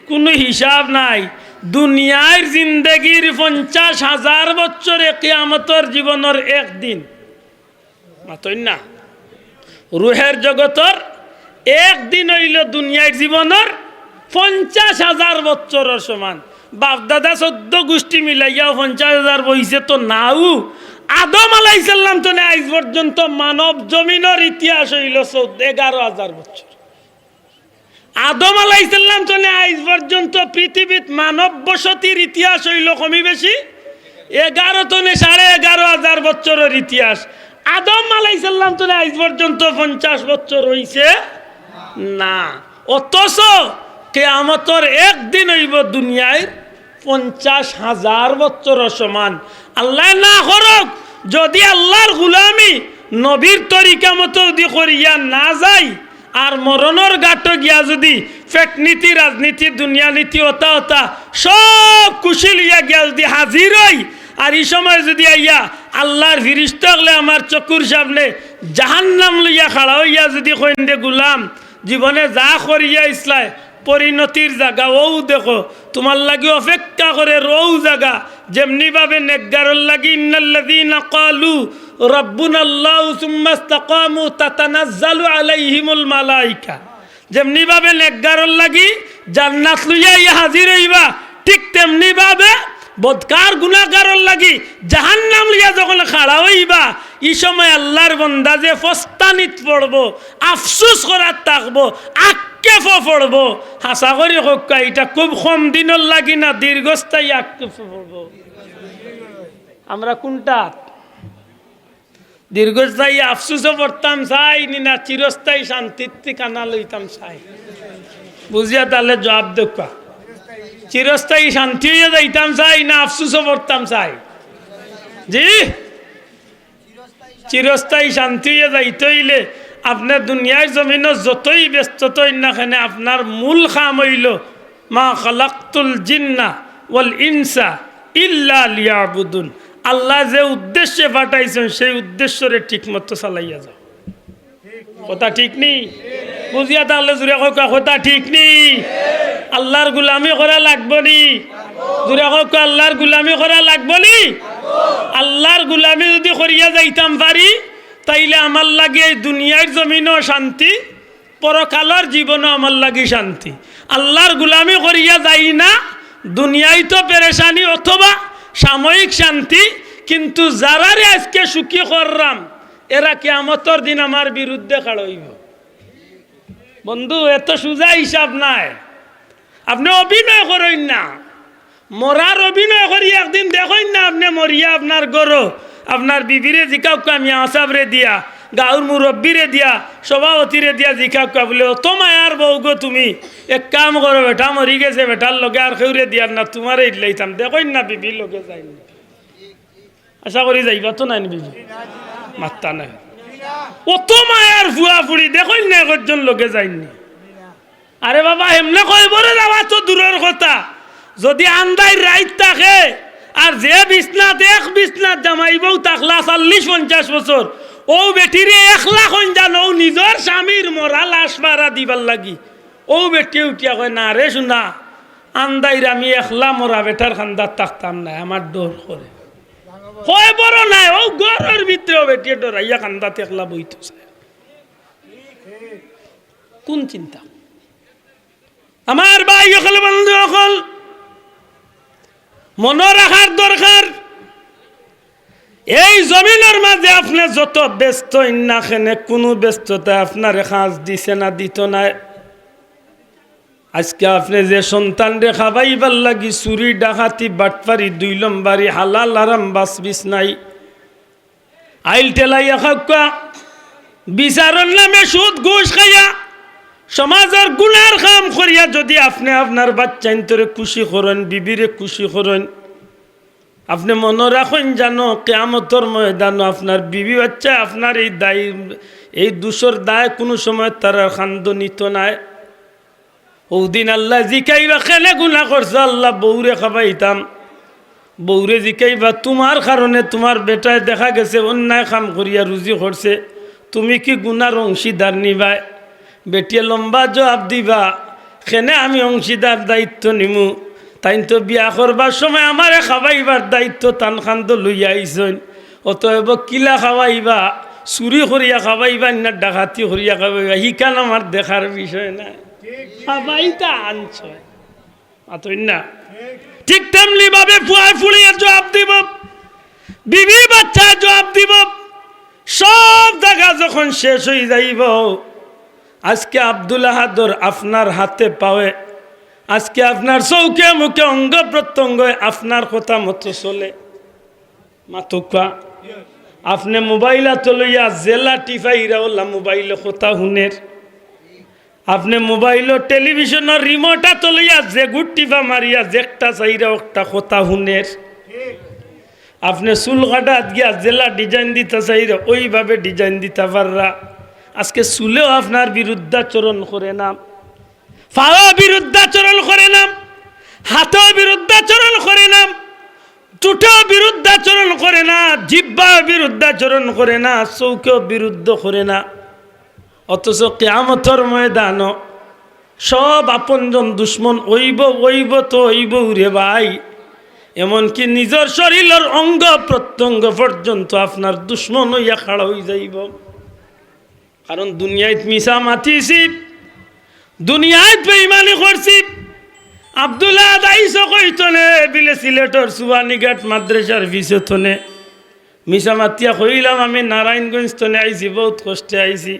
কোনো হিসাব নাই। দুনিয়ার জিন্দগির 50,000 বছরে কিয়ামতের জীবনের একদিন, মাতই না। রুহের জগতর একদিন হইল দুনিয়ার জীবনের 50,000 বছরের সমান। বাপদাদা 14 গোষ্ঠী মিলাইয়া 50,000 বইছে তো নাও। আদম আলাইহিস সালাম তো আজ পর্যন্ত মানব জমিনের ইতিহাস হইল 11,000 বছর। আদম আলাইহিস সালাম তো আজ পর্যন্ত পৃথিবীত মানব বসতির ইতিহাস হইল কমি বেশি 11 তো 11,500 বছরের ইতিহাস। আদম আলাইহিস সালাম তো আজ পর্যন্ত 50 বছর হইছে না। অথচ কিয়ামতের একদিন হইব দুনিয়ায় 50,000 বছরের সমান। আল্লাহ না করুক যদি আল্লাহর গোলামি নবীর তরিকা মতো যদি করিয়া না যাই আর মরণের গাটো গিয়া যদি ফেকনীতি রাজনীতি দুনিয়া নীতি ওতা ওতা সব খুশি লিয়া গিয়া যদি হাজির হই আর এই সময় যদি আইয়া আল্লাহর ফিরিস্তা হলে আমার চকুর সামনে জাহান্নাম লইয়া খাড়া হইয়া যদি কইন্দে গুলাম জীবনে যা করিয়া ইসলাই পরিণতির জায়গা ও দেখো তোমার লাগি অপেক্ষা করে রৌ জায়গা যেমনি ভাবে নেকগারর লাগি ইন্নাল্লাযীনা ক্বালু রাব্বুনাল্লাহু সুম্মা ইসতাকামু তাতানাজ্জালু আলাইহিমুল মালায়েকা, যেমনি ভাবে নেকগারর লাগি জান্নাত লইয়া হাজির হইবা ঠিক তেমনি ভাবে বদকার গুনাহগারর লাগি জাহান্নাম লইয়া যখন খাড়া হইবা এই সময় আল্লাহর বান্দা যে ফস্তানিত পড়ব আফসোস করার থাকবো আক্ষেপ পড়ব। হাসা করি হোক এটা খুব কম দিনের লাগি না দীর্ঘস্থায়ী আক্ষেপ পড়ব। আমরা কোনটা দীর্ঘস্থায়ী আফসোসও পড়তাম চাই না চিরস্থায়ী শান্তির ঠিকানা লইতাম চাই? বুঝিয়া তাহলে জবাব দেখা। চিরস্থায়ী শান্তি হইয়া যাইতাম চাই না আফসোসও পড়তাম চাই? জি, চিরস্থায়ী শান্তি হইয়া যাইতে হইলে আপনার দুনিয়ার জমিনে যতই ব্যস্ত না কেন আপনার মূল কাম হইল মা খালাকতুল জিন্না ওয়াল ইনসা ইল্লা লিয়াবুদুন। আল্লাহ যে উদ্দেশ্যে পাঠাইছেন সেই উদ্দেশ্যরে ঠিক মতো চালাইয়া যাও। কথা ঠিক নেই? বুঝিয়া তাহলে জুড়ে কথা ঠিক নেই? আল্লাহর গুলামি করা লাগবো নি? জুড়ে আল্লাহর গুলামি করা লাগবো নি? আল্লাহর গুলামি যদি করিয়া যাইতাম পারি তাইলে আমার লাগে এই দুনিয়ার জমিনও শান্তি, পরকালের জীবনও আমার লাগে শান্তি। আল্লাহর গুলামি করিয়া যাই না দুনিয়ায় তো পেরেশানি অথবা সাময়িক শান্তি, কিন্তু যারারে আজকে সুখী করলাম এরা কিয়ামতের দিন আমার বিরুদ্ধে খাড়া হইব। বন্ধু এত সোজা হিসাব নাই। আপনি অভিনয় করেন না, মরার অভিনয় করি একদিন দেখেন না আপনি মরিয়া আপনার গরো আপনার বিবিরে জিকাউকা মিয়া আসাবরে দিয়া গাঁর মুরব্বীরে দিয়া সভাপতিরে দিয়া জিকাউকা বলে অত মায়ার বউ গো তুমি এক কাম করো বেটা মরি গেছে বেটার লগে আর খেউরে দিয়ার না তোমারে ইলাইতাম দেখেন না বিবির লগে যাইনি। আশা করি যাইবা তো নাই বিবি মাত্তা নাই। অত মায়ার ফুয়া ফুড়ি দেখেন না একজন লগে যাইনি। আরে বাবা এমনি কয় বলে যাওয়া তো দূরের কথা, যদি আন্দাই রাইত থাকে আর যে বিছনাথ এক বিছনাথ জামাইবও তাকলা 40-50 বছর ও বেটিরে 1 লাখ জানো নিজের স্বামীর মরা লাশ মারা দিবার লাগি ও বেটি উঠিয়া কয় না রে শুনা আন্দাইর আমি একলা মরা বেটার খান্দার থাকতাম না আমার ডর করে কয় বড় নাই ও ঘরের ভিতরেও বেটিয়ে ডরাইয়া খান্দাতে একলা বইতেছে। কোন চিন্তা আমার ভাই অকল বন্ধু অকল মনে রাখার দরকার। এই জমিনের মাঝে আপনি যত ব্যস্ত না খেনে কোনো ব্যস্ততা আপনার কাজ দিছে না দিত না। আজকে আপনি যে সন্তান রে খাবাইবার লাগি চুরি ডাকাতি বাটপারি 2 নম্বরি হালাল আরাম বাস বিস নাই আইল টেলাইয়া খাওয়া বিচারের নামে সুদ ঘুষ খাইয়া সমাজের গুনার কাম করিয়া যদি আপনি আপনার বাচ্চা ইন্তরে খুশি করেন বিবিরে খুশি করেন আপনি মনে রাখেন জানো কিয়ামতের ময়দানে আপনার বিবি বাচ্চা আপনার এই দায় এই দোষের দায় কোনো সময় তারা খান্দ নিত নাই। ওদিন আল্লাহ জিকাইবা কেনে গুনাহ করছে আল্লাহ বউরে খাবাইতাম বউরে জিকাইবা তোমার কারণে তোমার বেটায় দেখা গেছে অন্যায় কাম করিয়া রুজি করছে তুমি কি গুনার অংশীদার নিবা? বেটিয়ে লম্বা জবাব দিবা কেনে আমি অংশীদার দায়িত্ব নিমু? তাই তো বিয়া করবার সময় আমারে খাবাইবার দায়িত্ব তান খান্দ লইয়া আইসন অতএব কিলা খাওয়াইবা চুরি করিয়া খাওয়াইবা না ডাকাতি করিয়া খাওয়াইবা হিকান আমার দেখার বিষয় না। হাবাইতা আনছো আতই না ঠিক তেমনি ভাবে ফুয়ায় ফুলিয়ে জবাব দিব, বিবি বাচ্চা জবাব দিব, সব জায়গা যখন শেষ হয়ে যাইব। আজকে আব্দুল আহাদর আপনার হাতে পাওয়ে, আজকে আপনার চৌকে মুখে অঙ্গ প্রত্যঙ্গ আপনার কথা মতো চলে। মাতুকা আপনি মোবাইলা তো লইয়া জেলা টিফাইরা ওলা মোবাইলে কথা হুনের, আপনি মোবাইল টেলিভিশনের রিমোটা তো লইয়া যে গুটিফা মারিয়া যেটা চাইরা একটা কথা হুনের, আপনি চুল কাটাত গিয়া জেলা ডিজাইন দিতে চাইরা ওইভাবে ডিজাইন দিতে পাররা। আজকে চুলেও আপনার বিরুদ্ধাচরণ করে না, পাও বিরুদ্ধাচরণ করে না, হাতও বিরুদ্ধাচরণ করে না, টুটো বিরুদ্ধাচরণ করে না, জিহ্বা বিরুদ্ধাচরণ করে না, চৌকেও বিরুদ্ধ করে না। অথচ কিয়ামতের ময়দান সব আপনজন দুশ্মন ওইব ওইব তো ওইব রে ভাই, এমনকি নিজের শরীরের অঙ্গ প্রত্যঙ্গ পর্যন্ত আপনার দুশ্মন হইয়া খাড়া হয়ে যাইব। কারণ দুনিয়ায় মিশা মাতিছি, দুনিয়ায় বেঈমানি করছি। আব্দুল্লাহ দাইস কইতনে বিলে সিলেটর সুবানীঘাট মাদ্রাসার ভিতনে মিশা মাতিয়া কইলাম আমি নারায়ণগঞ্জ তনে আইছি, বহুত কষ্টে আইছি।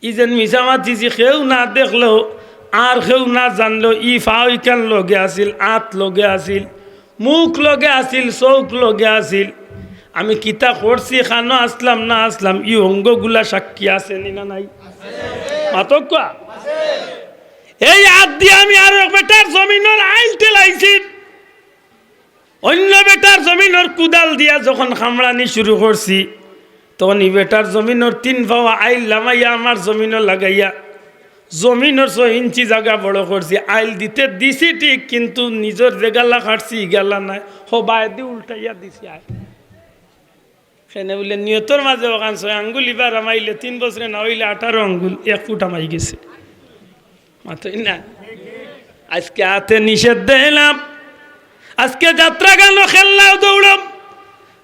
ইজেন মিশা মাতিছি কেউ না দেখলো আর কেউ না জানলো, ই ফাইকান লগে আসিল, আত লগে আসিল, মুখ লগে আসিল, চৌক লগে আসিল। আমি কিতা করছি, খানো আসলাম না আসলাম, ই অঙ্গগুলা সাক্ষী আছে না নাই? মাতক এই হাত দিয়ে আমি আর এক বেটার জমিনের আইল টেলাইছি, অন্য বেটার জমিনের কুদাল দিয়া যখন খামড়ানি শুরু করছি, তখন ই বেটার জমিনের 3 পাওয়া আইল লামাইয়া আমার জমিনও লাগাইয়া জমিনের 6 ইঞ্চি জায়গা বড় করছি। আইল দিতে দিছি ঠিক, কিন্তু নিজের যে গালা কাটছি গেলা নাই, হবায় দিয়ে উল্টাইয়া দিছি। আইল সেনে বলে নিয়তর মাঝে ওখান 6 আঙ্গুল এবার আমাইলে 3 বছরে না হইলে 18 আঙ্গুল 1 ফুট আমাই গেছে। মাত্রই না আজকে হাতে নিষেধ দিলাম, আজকে যাত্রা গান খেললাও দৌড়ম,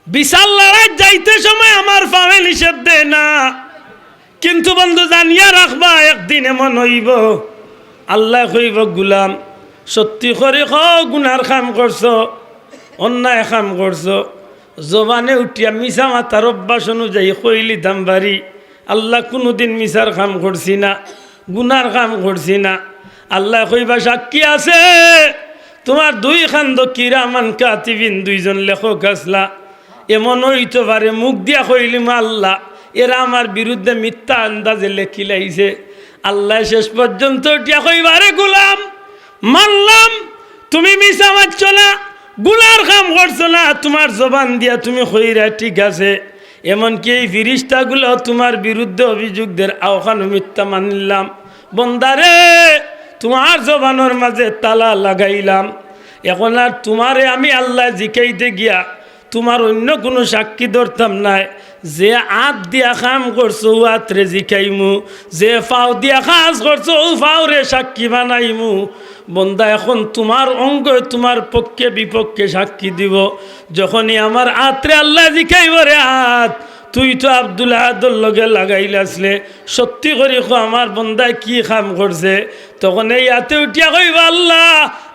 বিশাল লড়াই যাইতে সময় আমার পাবে নিষেধ দেয় না। কিন্তু বন্ধু জানিয়া রাখবা, একদিন এমন হইব আল্লাহ কইব গুলাম সত্যি করে গুনার কাম করছো, অন্যায় কাম করছো, জবানে উঠিয়া মিশা মাতার অভ্যাস অনুযায়ী কইলি দাম বাড়ি, আল্লাহ কোনোদিন মিশার কাম করছি না, গুনার কাম করছি না। আল্লাহ কইবা সাক্ষী আছে, তোমার 2 খান্দ কিরামান কাতিবিন 2 জন লেখক আসলা, এমন হইতে পারে মুখ দিয়া কইলিম আল্লাহ এরা আমার বিরুদ্ধে মিথ্যা আন্দাজে লেখি লাইছে। আল্লাহ শেষ পর্যন্ত উঠিয়া কইবারে গুলাম মানলাম তুমি মিশা মারছ না, গুনার কাম করছো না, তোমার জবান দিয়া তুমি কইরা ঠিক আছে। এমনকি এই ফিরিস্তাগুলো তোমার বিরুদ্ধে অভিযোগদের আওখানো মিথ্যা মানলাম। বন্দারে তোমার জবানোর মাঝে তালা লাগাইলাম, এখন আর তোমারে আমি আল্লাহ জিকাইতে গিয়া তোমার অন্য কোনো সাক্ষী ধরতাম নাই। যে আত দিয়া কাম করছো ও আতরে জিকাইমু, যে ফাও দিয়া কাজ করছো ও ফাওরে সাক্ষী বানাইমু। বন্দা এখন তোমার অঙ্গ তোমার পক্ষে বিপক্ষে সাক্ষী দিব। যখনই আমার আতরে আল্লাহ জিকাইব রে আত তুই তো আব্দুল আহাদর লগে লাগাইলাসলে, সত্যি করি আমার বন্দায় কি কাম করছে, তখন এই হাতে উঠিয়া কইবা আল্লাহ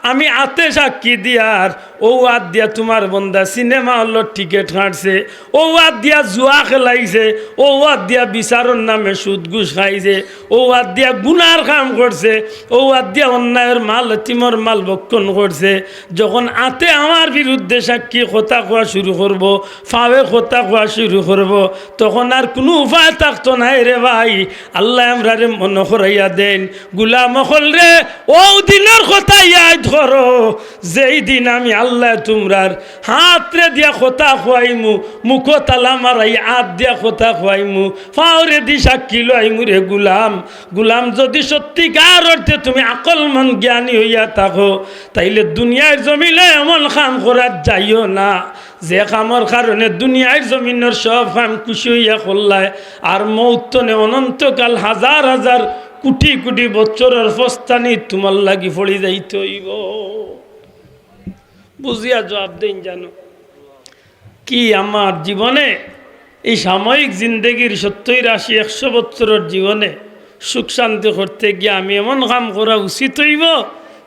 আমি হাতে সাক্ষী দিয়ার ও হাত দিয়া তোমার বন্দা সিনেমা হলের টিকিট কাটছে, ও হাত দিয়া জুয়া খেলাইছে, ও হাত দিয়া বিচারর নামে সুদ ঘুষ খাইছে, ও হাত দিয়া গুনার কাম করছে, ও হাত দিয়া অন্যায়ের মাল এতিমর মাল ভক্ষণ করছে। যখন হাতে আমার বিরুদ্ধে সাক্ষী কথা কোয়া শুরু করব, ফাওয়ে কথা কোয়া শুরু করব, তখন আর কোনো উপায় থাকতো নাই রে ভাই। আল্লাহ আমরা রে মনে করাইয়া দেন গুলাম হল রে ও দিনের কথা ইয়াদ করো, যেই দিন আমি আল্লাহ তোমরার হাত রে দিয়া কথা খুয়াইমু, মুখ তালা মারাই হাত দিয়া কথা খুয়াইমু, ফাওরে দি সাক্ষী লইমু রে গুলাম। গুলাম যদি সত্যিকার অর্থে তুমি আকলমন জ্ঞানী হইয়া থাকো, তাইলে দুনিয়ার জমিনে এমন কাম করার যাইও না যে কামর কারণে দুনিয়ার জমিনের সব কাম খুশি হইয়া করলায়, আর মৌতনে অনন্তকাল হাজার হাজার কোটি কোটি বছরের ফস্তানি তোমার লাগি ফড়ি যাইতে হইব। বুঝিয়া জবাব দেন জানো কি আমার জীবনে এই সাময়িক জিন্দগির 70, 80, 100 বছরের জীবনে সুখ শান্তি করতে গিয়ে আমি এমন কাম করা উচিত হইব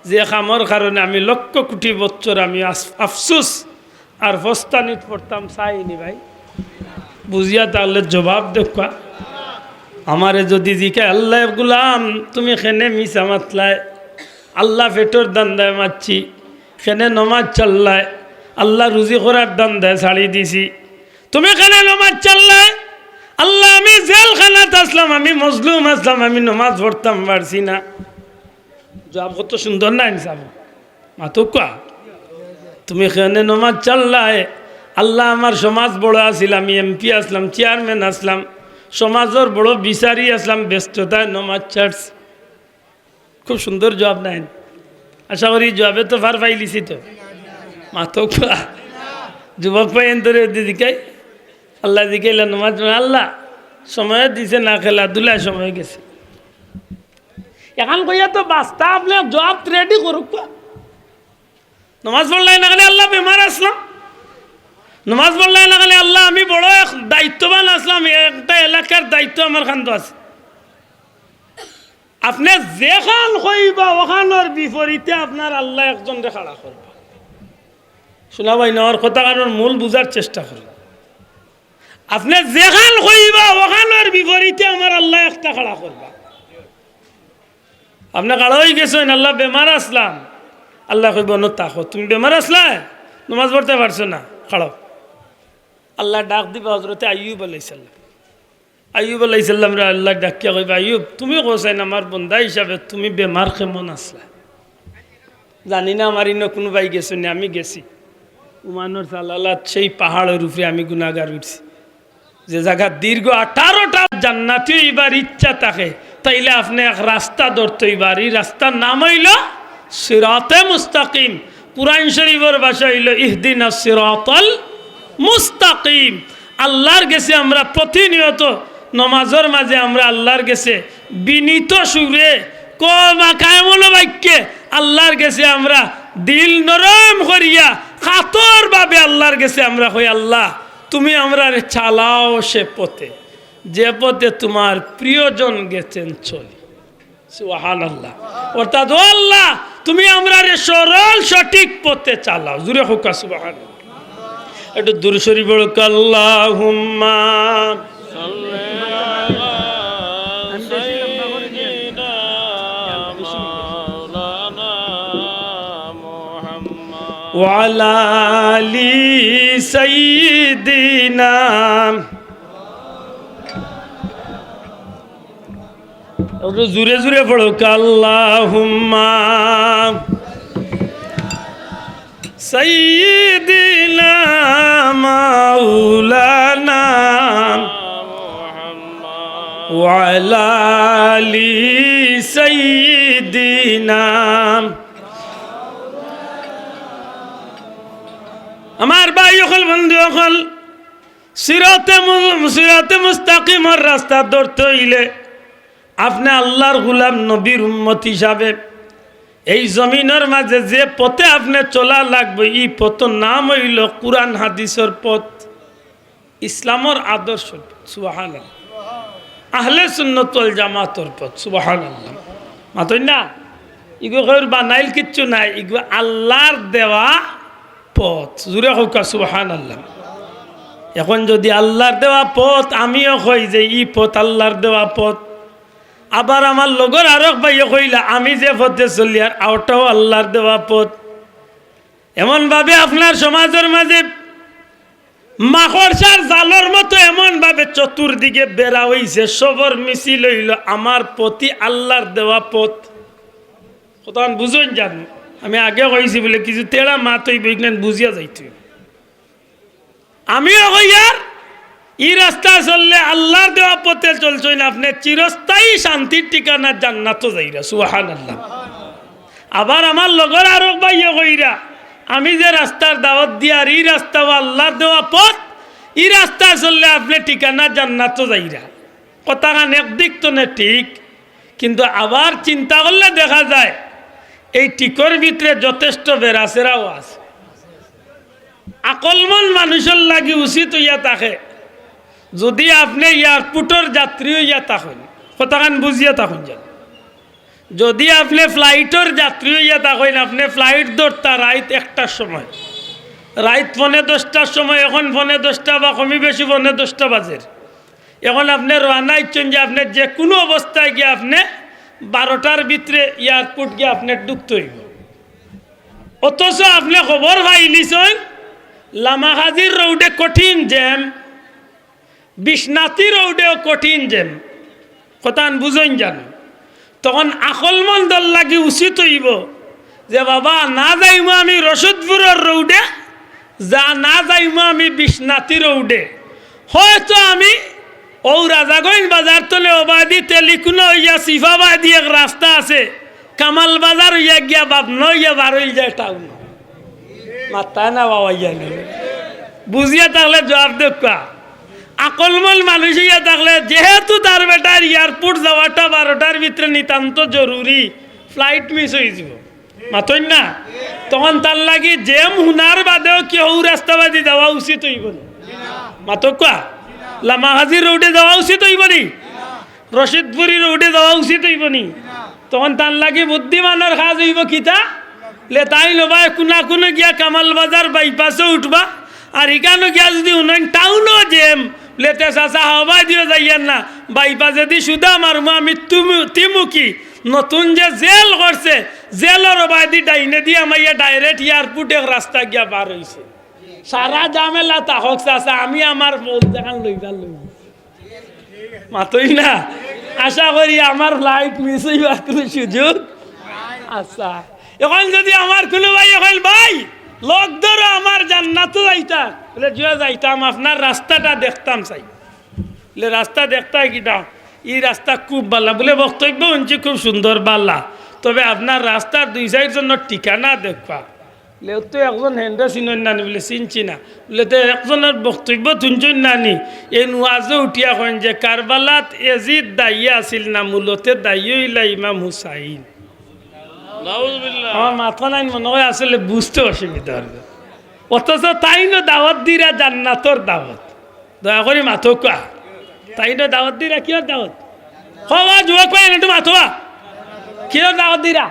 যে কামর কারণে আমি লক্ষ কোটি বছর আমি আফসুস আর ফস্তানিত পড়তাম চাইনি ভাই বুঝিয়া তাহলে জবাব দেখা আমারে যদি জিকে আল্লাহ গুলাম তুমি খেনে মিশা মাতলায় আল্লাহ পেটর দান দেয় মারছি খেনে নমাজ চাল্লায় আল্লাহ রুজি করার দান দেয় ছাড়ি দিছি তুমি খেনে নমাজ চাল্লায় আল্লাহ আমি জেলখানাত আসলাম আমি মজলুম আসলাম আমি নমাজ পড়তাম পারছি না জবাব কত সুন্দর না ইনসাফ মাতুকা তুমি খেনে নমাজ চাল্লায় আল্লাহ আমার সমাজ বড় আসিল আমি এমপি আসলাম চেয়ারম্যান আসলাম সমাজের বড় বিচারি আসলাম ব্যস্ততায় নমাজ ছাড়ছি খুব সুন্দর জবাব নাই আশা করি জবাবে তো ফার পাইলিছি তো মাতুকা যুবক পাইন ধরে দিদিকাই আল্লাহ দিকে নমাজ আল্লাহ সময় দিছে না খেলাধুলায় সময় গেছে এখন কইয়া তো বাস্তা আপনার জব রেডি করুক নমাজ পড়লাই না খালি আল্লাহ বেমার আসলাম নমাজ পড়লাই না খালি আল্লাহ আমি বড় এক দায়িত্ববান আসলাম একটা এলাকার দায়িত্ব আমার খান্দ আছে আপনি যেখান কইবা ওখানোর বিপরীতে আপনার আল্লাহ একজন খাড়া করবা শোনা ভাই নেওয়ার কথা কারণ মূল বুঝার চেষ্টা করুন আপনি যেখান কইবা ওখানোর বিপরীতে আমার আল্লাহ একটা খাড়া করবা আপনি কাড়া হয়ে গেছেন আল্লাহ বেমার আসলাম আল্লাহ কইব ন তাকো তুমি বেমার আসলা নমাজ পড়তে পারছো না খাড়াও আল্লাহ ডাক দিবা হজরতে আইয়ুব আলাইহিসসালাম রে আল্লাহ ডাকিয়া কইবা আইয়ুব তুমি কোসাইন আমার বন্ধা হিসাবে তুমি বেমার কেমন আসলা জানি না আমার ইনো কোনো ভাই গেছো না আমি গেছি উমানোর সালালাত সেই পাহাড়ের উপরে আমি গুনাহগার উঠছি যে জায়গা দীর্ঘ 18টা জান্নাতি এবার ইচ্ছা থাকে তাইলে আপনি এক রাস্তা ধরতে এবার এই রাস্তার নাম হইল সিরাতে মুস্তাকিম কুরআন শরীফের ভাষা হইল ইহদিনাস সিরাতাল মুস্তাকিম আল্লাহর কাছে আমরা প্রতিনিয়ত নমাজের মাঝে আমরা আল্লাহর কাছে বিনীত সুরে এমন বাক্যে আল্লাহর কাছে আমরা দিল নরম করিয়া কাতর ভাবে আল্লাহর কাছে আমরা কই আল্লাহ তুমি আমরা চালাও সে পথে যে পথে তোমার প্রিয়জন গেছেন চলি সুবহানাল্লাহ অর্থাৎ ও আল্লাহ তুমি আমরা সরল সঠিক পথে চালাও জুরে হোক সুবহানাল্লাহ একটু দূর শরীফ বলক আল্লাহুম্মা সাল্লি আলা সাইয়্যিদিনা মাওলানা মুহাম্মদ ওয়া আলা আলি সাইয়্যিদিনা একটু জোরে জোরে পড়ক আল্লাহুম্মা সাইয়্যিদিনা মাওলানা মুহাম্মদ ওয়া আলা আলি সাইয়্যিদিনা আমার ভাই হল বন্ধু হল সিরাতে মুস্তাকিমের রাস্তা ধরতে হইলে আপনি আল্লাহর গোলাম নবীর উম্মত হিসাবে এই জমিনের মাঝে যে পথে আপনি চলা লাগবে এই পথের নাম হইল কুরআন হাদিসের পথ ইসলামের আদর্শ সুবহানাল্লাহ আহলে সুন্নাত ওয়াল জামাতের পথ সুবহানাল্লাহ মাতই না ইগো কইর বানাইল কিচ্ছু নাই ইগো আল্লাহর দেওয়া পথ জুরে হোক সুবহানাল্লাহ এখন যদি আল্লাহর দেওয়া পথ আমিও কই যে এই পথ আল্লাহর দেওয়া পথ আবার আমার লগর আরক ভাইয়ে কইলা আমি যে পথে চলি আর আওটাও আল্লাহর দেওয়া পথ এমনভাবে আপনার সমাজের মাঝে মাকড়সার জালর মতো এমনভাবে চতুর্দিকে বেড়া হইছে সবর মিছিল হইল আমার প্রতি আল্লাহর দেওয়া পথ কতক্ষণ বুঝুন জানো আমি আগে কইছি বলে কিছু তেড়া মাত হইব বুঝিয়া যাইত আমিও কইয়ার এই রাস্তা চললে আল্লাহর দেওয়া পথে চলছেন আপনি চিরস্থায়ী শান্তির ঠিকানা জান্নাতও যাইরা সুবহানাল্লাহ আবার আমার লগর আরো ভাইয়া কইরা আমি যে রাস্তার দাওয়াত দিয়ার এই রাস্তাও আল্লাহর দেওয়া পথ এই রাস্তা চললে আপনি ঠিকানা জান্নাতও যাইরা কথাখান একদিক তো না ঠিক কিন্তু আবার চিন্তা করলে দেখা যায় এই টিকর ভিতরে যথেষ্ট বেরাসেরাও আছে আকলমন মানুষের লাগি উচিত হইয়া থাকে যদি আপনি এয়ারপোর্টের যাত্রী হইয়া থাকেন কতখান বুঝিয়া তখন যান। যদি আপনি ফ্লাইটের যাত্রী হইয়া থাকেন, আপনি ফ্লাইট ধরতা রাত 1টার সময়, রাত 10:45টার সময়, এখন 10:45 বা কমি বেশি 10:45 বাজে, এখন আপনি রানা ইচ্ছেন যে আপনি যে কোনো অবস্থায় গিয়ে আপনি 12টার ভিতরে এয়ারপোর্ট গিয়ে আপনি ঢুকতে হইব। অথচ আপনি খবর পাইলিছেন লামাহাজির রোডে কঠিন জ্যাম, বিশ্বনাথী রোডেও কঠিন জ্যাম, কথা বুঝেন জানো। তখন আকল মন দল লাগি উচিত হইব যে বাবা না যাইমো আমি রশদপুরের রোডে, যা না যাইমো আমি বিশ্বনাথী রোডে, হয়তো আমি ও রাজাগঞ্জ বাজার তলে ওবাদি তেলিকুনো হইয়া সিফাবাদি এক রাস্তা আছে, কামাল বাজার হইয়া গিয়া বাবনা হইয়া বার হয়ে যায় টাউন। মাথা না বাবা ইয়া বুঝিয়া থাকলে জবাব দেখা। আকলমল মানুষ হইয়া থাকলে যেহেতু তার বেটার এয়ারপোর্ট যাওয়াটা 12টার ভিতরে নিতান্ত জরুরি, ফ্লাইট মিস হয়ে যাব, মাতই না, তখন তার লাগি জেম হুনার বাদেও কেউ রাস্তাবাদি যাওয়া উচিত হইব না। মাতকা লামাহাজির রোডে যাওয়া উচিত হইব নি, রশিদপুরি রোডে যাওয়া উচিত হইব নি। তখন তার লাগি বুদ্ধিমানের কাজ হইব কিতা লে তাই লবা কোনা কোনো গিয়া কামাল বাজার বাইপাসে উঠবা, আর এখানে গিয়া যদি উন্নয়ন টাউনও জেম লেতে চাষা হবা দিও যাইয়ার না, বাইপাসে দি সুদা মারমু আমি তিমুকি নতুন যে জেল করছে জেলের বাদি ডাইনে দিয়ে আমাইয়া ডাইরেক্ট এয়ারপোর্টে রাস্তা গিয়া বার হয়েছে। সারা জামেলা তাহক চাষা আমি আমার মূল দেখান লইবার লইব, মাতই না। আশা করি আমার ফ্লাইট মিস হইবার কোনো সুযোগ। আচ্ছা, এখন যদি আমার কোনো ভাই এখন ভাই লোক ধরো আমার জান্নাতও যাইতা বলে জুয়া যাইতাম, আপনার রাস্তাটা দেখতাম চাই বলে রাস্তা দেখতাম কিটা এই রাস্তা খুব ভালো বলে বক্তব্য শুনছি খুব সুন্দর বাল্লা, তবে আপনার রাস্তার 2 জন্য ঠিকানা দেখবা বলে তো একজন হেন্ডা চিনন নানি বলে চিনছি না বলে তো একজনের বক্তব্য শুনছেন নানি এই নোয়াজে উঠিয়া কন যে কারবালাত এজিদ দায়ী আছিল না, মূলতে দায়ী হইলা ইমাম হুসাইন। আমার মাথা নাই মনে হয় আসলে বুঝতে অসুবিধা হবে, অথচ তাই না দাওয়াত দিরা জান্নাতর দাওয়াত। দয়া করে মাথো কা তাই না দাওয়াত দিরা কিয় দাওয়াত হওয়া যুবক পাই না, মাথোয়া কিয় দাওয়াত দিরা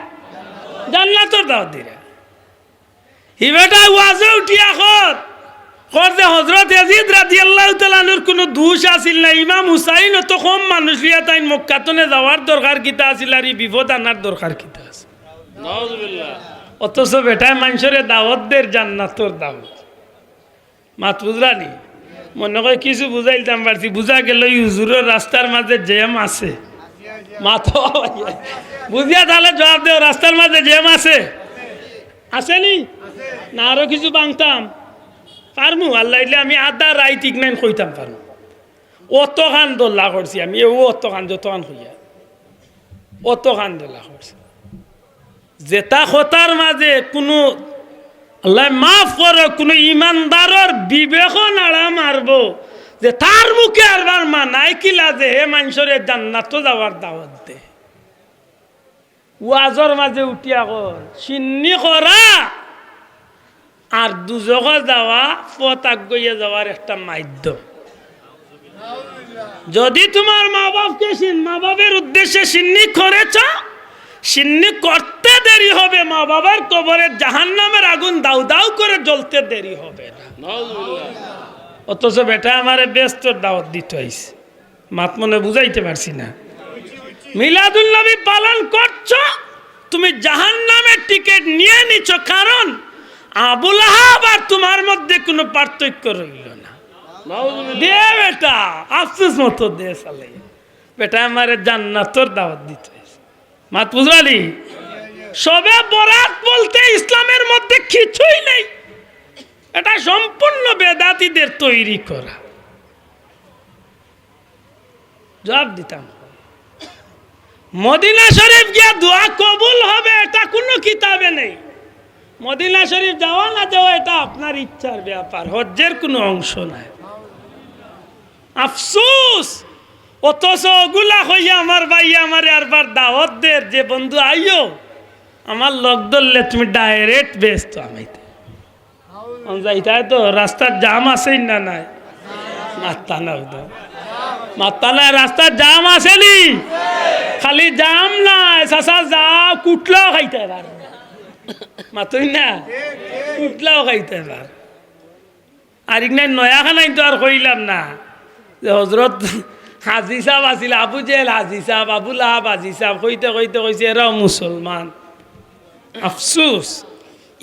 জান্নাতর দাওয়াত দিরা। হিবেটা ওয়াজে উঠিয়া কর যে হযরত ইয়াজিদ রাদিয়াল্লাহু তাআলা আনহুর কোনো দোষ আছিল না, ইমাম হুসাইন তো কম মানুষ লিয়া তাই মক্কাতনে যাওয়ার দরকার কিতা আছিল আর এই বিপদ আনার দরকার কিতা আছে। অথচ বেটায় মানুষের দাওয়াত দের জান্নাতর দাওয়াত। মাত বুঝলানি মনে হয় কিছু বুঝাইতাম পারছি, বুঝা গেল হুজুরের রাস্তার মাঝে জ্যাম আছে। মাথা বুঝিয়া তাহলে জবাব দেও, রাস্তার মাঝে জ্যাম আছে আসেনি না আরো কিছু বাংতাম পারমু আল্লাহ আমি আধা রাই ঠিক নাই কইতাম পারমু। অত খান দোল্লা করছি আমি, অত খান যত খান হইয়া অত খান দোল্লা করছি, যেটা কথার মাঝে কোনো আল্লাহ মাফ করো কোনো ইমানদারের বিবেক নাড়া মারব যে তার মুখে আরবার মানাই কিলা যে হে মানুষের জান্নাত যাওয়ার দাওয়াত দে। ওয়াজর মাঝে উঠিয়া কর সিন্নি করা আর দুজক যাওয়া পথ আগুয়ে যাওয়ার একটা মাধ্যম। যদি তোমার মা বাপের উদ্দেশ্যে সিন্নি করেছ, সিন্নি করতে দেরি হবে, মা বাবার কবরে জাহান্নামের আগুন দাউ দাউ করে জ্বলতে দেরি হবে না। অথচ বেটা আমারে ব্যস্ত দাওয়াত দিতে হইছে, মাত মনে বুঝাইতে পারছি না। মিলাদুল নবী পালন করছো, তুমি জাহান্নামের টিকিট নিয়ে নিছ, কারণ আবুল আহাব আর তোমার মধ্যে কোনো পার্থক্য রইল না। দে বেটা আফসোস মতো দে সালে, বেটা আমারে জান্নাতের দাওয়াত দিতে হইছে। মাত বুঝলি সবে বরাত বলতে ইসলামের মধ্যে কিছুই নেই, এটা সম্পূর্ণ বেদাতীদের তৈরি করা। জবাব দিতাম মদিনা শরীফ গিয়া দোয়া কবুল হবে এটা কোনো কিতাবে নেই। মদিনা শরীফ যাওয়া না যাওয়া এটা আপনার ইচ্ছার ব্যাপার, হজ্জের কোনো অংশ নাই। আফসোস অথচ ওগুলা হইয়া আমার ভাই আমার আরবার দাওয়াত দের যে বন্ধু আইও আমার লোক ধরলে তুমি ডাইরেক্ট ব্যস্ত আমাইতে যাইতাই তো রাস্তার জাম আছে না নাই? মাত্তা না মাত্তা না রাস্তার জাম আসেনি। খালি জাম নাই চাচা যাও কুটলাও খাইতে পার মাতই না কুটলাও খাইতে পার আর ইগনাই নয়া খানাই তো আর কইলাম না যে হজরত হাজি সাহেব আছিল আবু জেল হাজি সাহেব আবুল আহাব হাজি সাহেব কইতে কইতে কইছে এরাও মুসলমান আফসুস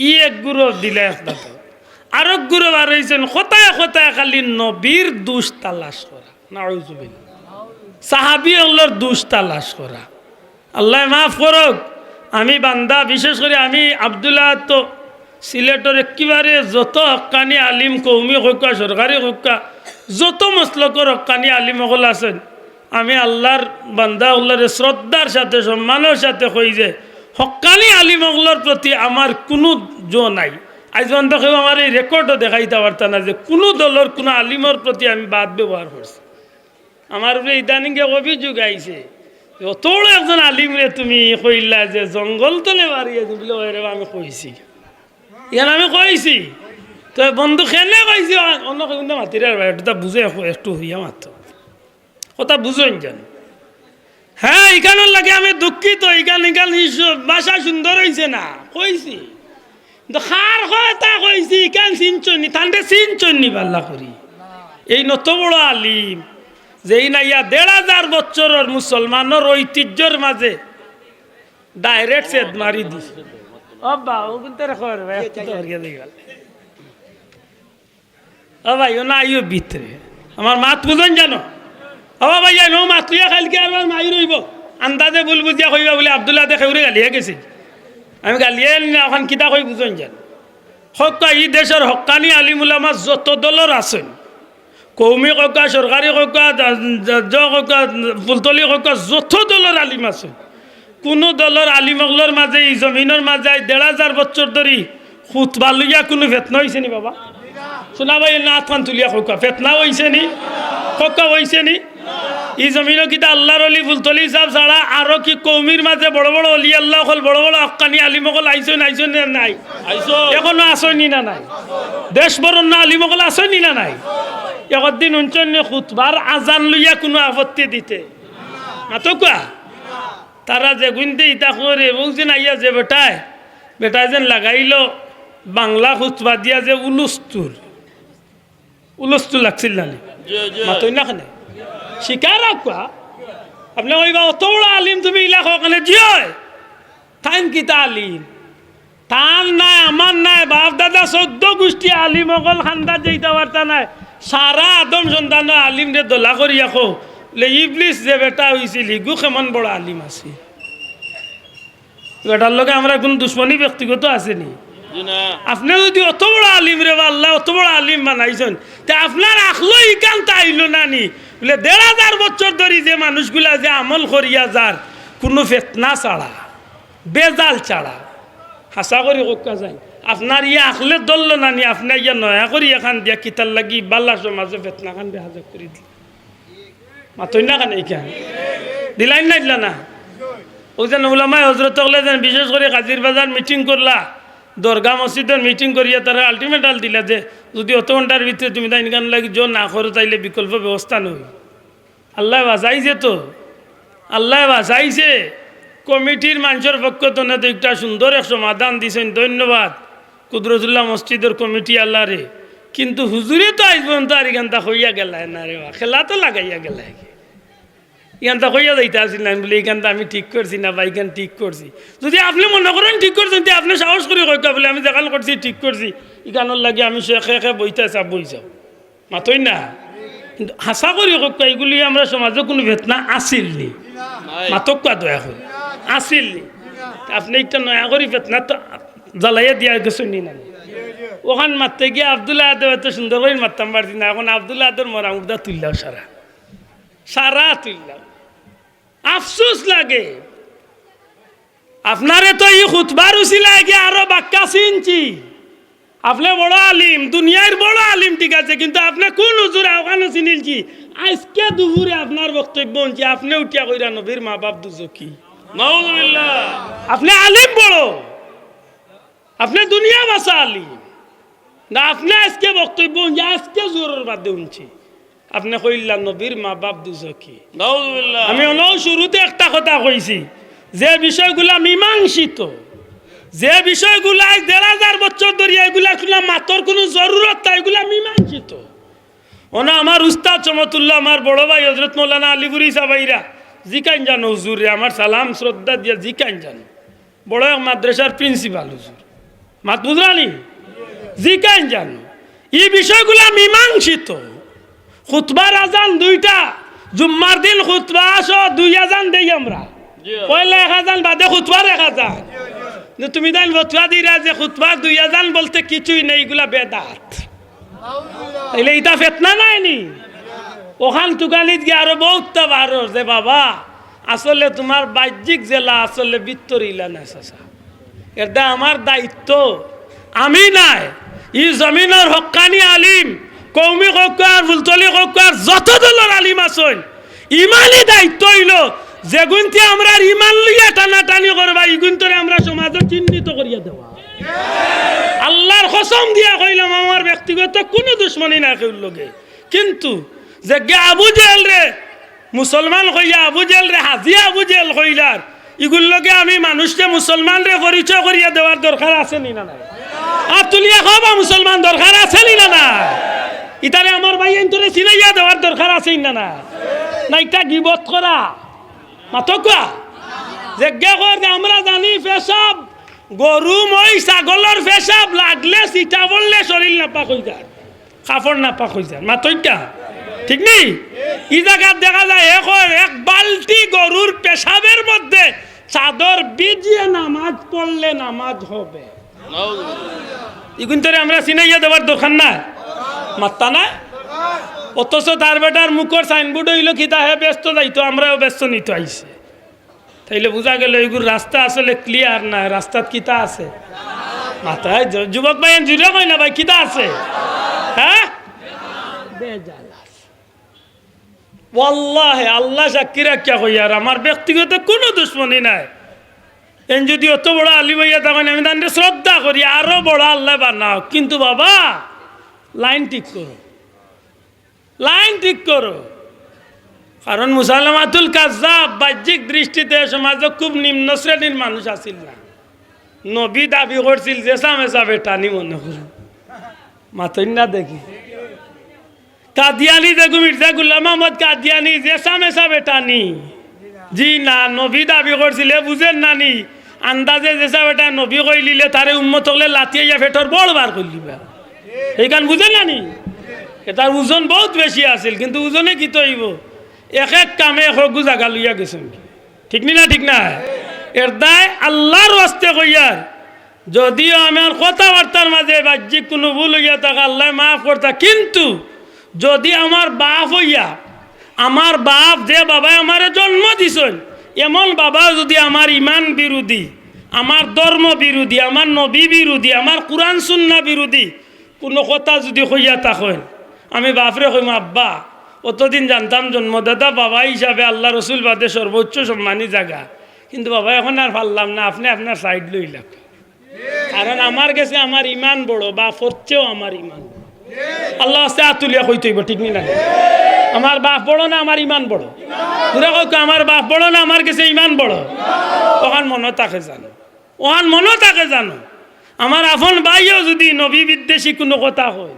ই এক গুরু দিলে একটা আর এক গুরু আর হয়েছেন কোথায় কোথায় খালি নবীর দুষ তালাশ করা নাউজুবিল্লাহ সাহাবি হলোর দুষ তালাশ করা আল্লাহ মাফ করুক আমি বান্দা বিশেষ করে আমি আব্দুল্লাহ তো সিলেটের একেবারে যত হক্কানি আলিম কৌমি হক্কা সরকারি হক্কা যত মসলকর হক্কানি আলিম হল আছেন আমি আল্লাহর বান্দা হল্লারে শ্রদ্ধার সাথে সম্মানের সাথে কই যে হক্কানি আলিম হল্লার প্রতি আমার কোনো জো নাই আজ পর্যন্ত কেউ আমার এই রেকর্ডও দেখাইতে পারতাম না যে কোনো দলের কোনো আলিমের প্রতি আমি বাদ ব্যবহার করছি আমার উপরে ইদানিংকে অভিযোগ আইছে অত বড় একজন আলিম রে তুমি কইলা যে জঙ্গল তলে মারিয়ে বলে ওই রে আমি কইছি ইয়ান আমি কইছি তো বন্ধু খেলে কইছি অন্য কিন্তু মাতিরে এটা বুঝে একটু হইয়া মাত্র কথা বুঝেন যেন হ্যাঁ এখানোর লাগে আমি দুঃখিত এখান ভাষা সুন্দর হয়েছে না কইছি খার কথা কইছি কেন চিনচনি তান্ডে চিনচনি পাল্লা করি এই নত বড় আলিম যেই না ইয়া ১,৫০০ বছরের মুসলমানের ঐতিহ্যর মাঝে ডাইরেক্ট সেদ মারি দিছে ভাই ও না আইও ভিতরে আমার মাত বুঝেন জানো হবা ভাই নো মাত লইয়া খাইলকে আর মাই রইব আন্দাজে ভুল বুঝিয়া কইবা বলে আব্দুল্লাহ দেখে উড়ে গালিয়া গেছি আমি গালিয়ে এখন কিতা কই বুঝেন জানো হক্কা ই দেশের হক্কানি আলিম উলামা যত দলের আছেন কৌমি কক্কা সরকারি কক্কা কক্কা ফুলতলি কক্কা যত দলের আলিম আছে কোনো দলের আলিমগলর মাঝে এই জমিনের মাঝে ১,৫০০ বছর ধরে খুতবা লইয়া কোনো ফেতনা হয়েছে নি বাবা শোনা ভাই না আতখান তুলিয়া কক্কা ফেতনা হয়েছে নি কক্কা হয়েছে নি এই জমিনও কিতা আল্লাহর অলি ফুলতলি সাহেব ছাড়া আরো কি কৌমির মাঝে বড় বড় অলি আল্লাহ হল বড় বড় হক্কানি আলিমগল আইসন আইসন নাই এখনো আসনি না নাই দেশ বরণ্য আলিমগল আসনি না নাই একদিন উঞ্চন্য খুতবার আজান লইয়া কোনো আপত্তি দিতে মাতো কোয়া তারা যে গুনতে ইতা করে বলছেন আইয়া যে বেটায় যেন লাগাইল বাংলা খুতবা দিয়া যে উলস্তুর লাগছিল না মাতই না খানে শিকার কোয়া আপনি কইবা অত বড় আলিম তুমি ইলাকা ওখানে জিয় থাইন কিতা আলিম তার নাই আমার নাই বাপ দাদা ১৪ গোষ্ঠী আলিম অকল খান্দা যেতে পারতা নাই সারা আদম সন্তান আলিম রে দোলা করি রাখো ইবলিস যে বেটা হয়েছিল ইগু কেমন বড় আলিম আছে বেটার লগে আমরা কোন দুশ্মনী ব্যক্তিগত আসেনি আপনি যদি অত বড় আলিম রে বা আল্লাহ অত বড় আলিম বানাইছেন তা আপনার আখলো ইকান তাইলো না নি বলে ১,৫০০ বছর ধরে যে মানুষগুলা যে আমল করিয়া যার কোনো ফেতনা ছাড়া বেজাল ছাড়া হাসা করি কোকা যায় আপনার ইয়া আখলে দলল না নি আপনার ইয়া নয়া করি এখান দিয়া কিতার লাগি বাল্লা সমাজে ফেতনা খান বেহাজা করে দিল মাতই না খান এইখান দিলাই না দিলা না ওই যেন ওলামায় হজরত যেন বিশেষ করে কাজির বাজার মিটিং করলা দরগা মসজিদের মিটিং করিয়া তারা আলটিমেটাল দিলা যে যদি অত ঘন্টার ভিতরে তুমি তাই গান লাগি জোর না করো তাইলে বিকল্প ব্যবস্থা নই আল্লাহ বাঁচাইছে তো আল্লাহ বাঁচাইছে কমিটির মানুষের পক্ষ তো একটা সুন্দর এক সমাধান দিছেন ধন্যবাদ কুদরতুল্লাহ মসজিদের কমিটি আল্লাহ রে কিন্তু হুজুরে তো আজ পর্যন্ত আর এখানটা হইয়া গেলায় না রে খেলা তো লাগাইয়া গেলায় এখানটা হইয়া যাইতে আসিলেন বলে এইখানটা আমি ঠিক করছি না বা এখান ঠিক করছি যদি আপনি মনে করেন ঠিক করছেন তো আপনি সাহস করে কইকা বলে আমি দেখান করছি ঠিক করছি এখানোর লাগে আমি শেখে বইতে চাপ বই যাও মাতই না কিন্তু হাসা করি কইকা এগুলি আমরা সমাজে কোনো ভেতনা আসিল নি মাতক কা দয়া করে আসিল নি আপনি একটা নয়া করি ভেতনা তো জ্বালাইয়া দিয়া গেছেন নি না ওখান মারতে গিয়ে আবদুল্লাহ আদর এত সুন্দর করে মারতাম পারছি না এখন আবদুল্লাহ আদর মরা মুদা তুললাম সারা তুললাম আফসোস লাগে আপনারে তো এই খুতবার উসিলা গিয়ে আরো বাক্কা চিনছি আপনি বড় আলিম দুনিয়ার বড় আলিম ঠিক আছে কিন্তু আপনি কোন হুজুর ওখানে চিনিলছি আজকে দুপুরে আপনার বক্তব্য শুনছি আপনি উঠিয়া কইরা নবীর মা বাপ দুজকি নাউজুবিল্লাহ আপনি আলিম বড় আপনি দুনিয়া বাসা আলিম না আপনি আজকে বক্তব্য শুনছি আজকে জোরের বাদে শুনছি আপনি কইলা নবীর মা বাপ দুজকি। নাউযুবিল্লাহ। আমি অনও শুরুতে একটা কথা কইছি, যে বিষয়গুলা মীমাংসিত, যে বিষয়গুলা ১,৫০০ বছর ধরে এগুলা কোনো মাতর কোনো জরুরত নাই, এগুলা মীমাংসিত। ওনা আমার উস্তাদ চমতুল্লাহ, আমার বড় ভাই হযরত মৌলানা আলিপুরি সাবাইরা জিকাইন জানো হুজুরে, আমার সালাম শ্রদ্ধা দিয়া জিকাইন জানো, বড় এক মাদ্রাসার প্রিন্সিপাল হুজুর মাত বুঝরানি, জিকাইন জানো। এই বিষয়গুলা মীমাংসিত। খুতবার আজান দুইটা, জুম্মার দিন খুতবা আসো 2 আজান দেই আমরা, পয়লা 1 আজান বাদে খুতবার 1 আজান। তুমি তাই ফতোয়া দিরা যে খুতবার 2 আজান বলতে কিছুই নেই, এগুলা বেদাত। তাইলে এটা ফেতনা নাই নি? ওখান তুকানিত গিয়ে আরো বহুত বারো যে বাবা আসলে তোমার বাহ্যিক জেলা আসলে ভিতরিলা না চাচা, এটা আমার দায়িত্ব। আমি নাই, ই জমিনের হক্কানি আলিম, কৌমি হকার, ফুলতলি হকার, যত দলের আলিম আছেন, ইমানই দায়িত্ব হইল যেগুনতে আমরা ইমান লইয়া টানাটানি করবা, ইগুনতরে আমরা সমাজে চিহ্নিত করিয়া দেওয়া। আল্লাহর কসম দিয়া কইলাম, আমার ব্যক্তিগত কোনো দুশ্মনী না কেউ লগে, কিন্তু যে গে আবু জেল রে মুসলমান কইয়া, আবু জেল রে হাজিয়া আবু জেল কইলার, ইগুর লগে আমি মানুষকে মুসলমান রে পরিচয় করিয়া দেওয়ার দরকার আছে নি না? নাই আর তুলিয়া খাবা মুসলমান দরকার আছে নি না? না ইতারে আমার ভাই এন্তরে চিনাইয়া দেওয়ার দরকার আছে না? না না এটা গিবত করা মাতকা যে গে কর, আমরা জানি পেশাব গরু মই ছাগলের পেশাব লাগলে চিটা বললে শরীর নাপাক হয়ে যায়, কাপড় নাপাক হয়ে যায়, মাতইটা ঠিক নেই? ই জায়গায় দেখা যায় এক বালতি গরুর পেশাবের মধ্যে চাদর বিজিয়ে নামাজ পড়লে নামাজ হবে। ইগুন্তরে আমরা চিনাইয়া দেওয়ার দোকান না মাত্তা না, অথচ তার বেটার মুখর সাইনবোর্ড হইল কিতা হে ব্যস্ত যাইতো, আমরাও ব্যস্ত নিতে আইছে। তাইলে বোঝা গেল এগুলো রাস্তা আসলে ক্লিয়ার না, রাস্তাত কিতা আছে মাথায়। যুবক ভাই জুড়ে কয় না ভাই কিতা আছে? হ্যাঁ বেজাল আছে। ওয়াল্লাহি আল্লাহ সাক্ষী রাখিয়া কই, আর আমার ব্যক্তিগত কোনো দুশ্মনী নাই। এন যদি অত বড় আলিম হইয়া তখন আমি তাদের শ্রদ্ধা করি, আরো বড় আল্লাহ বানাও, কিন্তু বাবা লাইন ঠিক করো, লাইন ঠিক করো। কারণ মুসালামাতুল কাজ্জাব বাহ্যিক দৃষ্টিতে সমাজে খুব নিম্ন শ্রেণীর মানুষ আছিল না। নবী দাবি করছিল যে সামেসা বেটানি মনে করুন মাতই না দেখি কাদিয়ানি দেখু মির্জা গুলাম আহমদ কাদিয়ানি যে সামেসা বেটানি, জি না নবী দাবি করছিল বুঝেন নানি, আন্দাজে যেসা বেটা নবী কইলিলে তারে উম্মত হলে লাতিয়াইয়া ফেটর বড় বার করলিবা, এইখান বুঝেন নানি? এটার ওজন বহুত বেশি আছিল, কিন্তু ওজনে কি তৈব এক এক কামে হগু জাগা লইয়া গেছেন, ঠিক না? ঠিক না? এর দায় আল্লাহর ওয়াস্তে কইয়ার, যদিও আমার কথাবার্তার মাঝে বাহ্যিক কোনো ভুল হইয়া থাকে আল্লাহ মাফ করতা, কিন্তু যদি আমার বাপ হইয়া, আমার বাপ যে বাবা আমার জন্ম দিছেন, এমন বাবা যদি আমার ইমান বিরোধী, আমার ধর্ম বিরোধী, আমার নবী বিরোধী, আমার কোরআন সুন্নাহ বিরোধী কোনো কথা যদি হইয়া থাকেন, আমি বাপরে কইম আব্বা অতদিন জানতাম জন্মদাতা বাবা হিসাবে আল্লাহ রসুল বাদে সর্বোচ্চ সম্মানী জায়গা, কিন্তু বাবা এখন আর পারলাম না, আপনি আপনার সাইড লইলাম, কারণ আমার কাছে আমার ইমান বড়, বাপর চেয়েও আমার ইমান বড়। আল্লাহ আস্তে আতুলিয়া কইতে হইব, ঠিক না? আমার বাপ বড় না আমার ইমান বড়? আমার বাপ বড় না আমার কাছে ইমান বড়? ওখান মনে তাকে জানো, ওখান মনে তাকে জানো। আমার আপন ভাইও যদি নবী বিদ্বেষী কোনো কথা হয়,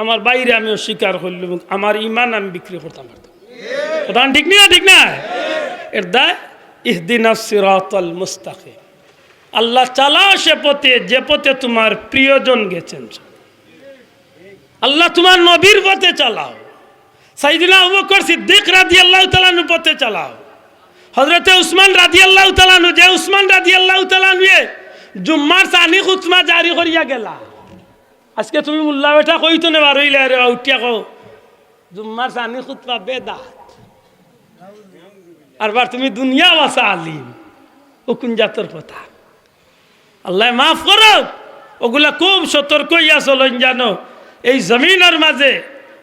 আমার বাইরে আমি অস্বীকার করলাম, আমার ইমান আমি বিক্রি করতাম পারতাম, কথা ঠিক না? ঠিক না? এর দায় ইহদিনাস সিরাতাল মুস্তাকিম, আল্লাহ চালাও সে পথে যে পথে তোমার প্রিয়জন গেছেন, আল্লাহ তোমার নবীর পথে চালাও, সাইয়েদনা আবু বকর সিদ্দিক রাদিয়াল্লাহু তাআলা আনহু পথে চালাও, হযরতে উসমান রাদিয়াল্লাহু তাআলা আনহু, যে উসমান রাদিয়াল্লাহু তাআলা আনহু জুম্মার সানি খুতবা জারি করিয়া গেলা। আজকে তুমি মোল্লা বেটা কইতো না বারইলে আরে উঠিয়া কও জুম্মার সানি খুতবা বেদাত, আরবার তুমি দুনিয়া বাসা আলিম, ও কোন জাতের কথা? আল্লাহ মাফ করো, ওগুলা খুব সতর্ক হইয়া চলেন জানো। এই জমিনের মাঝে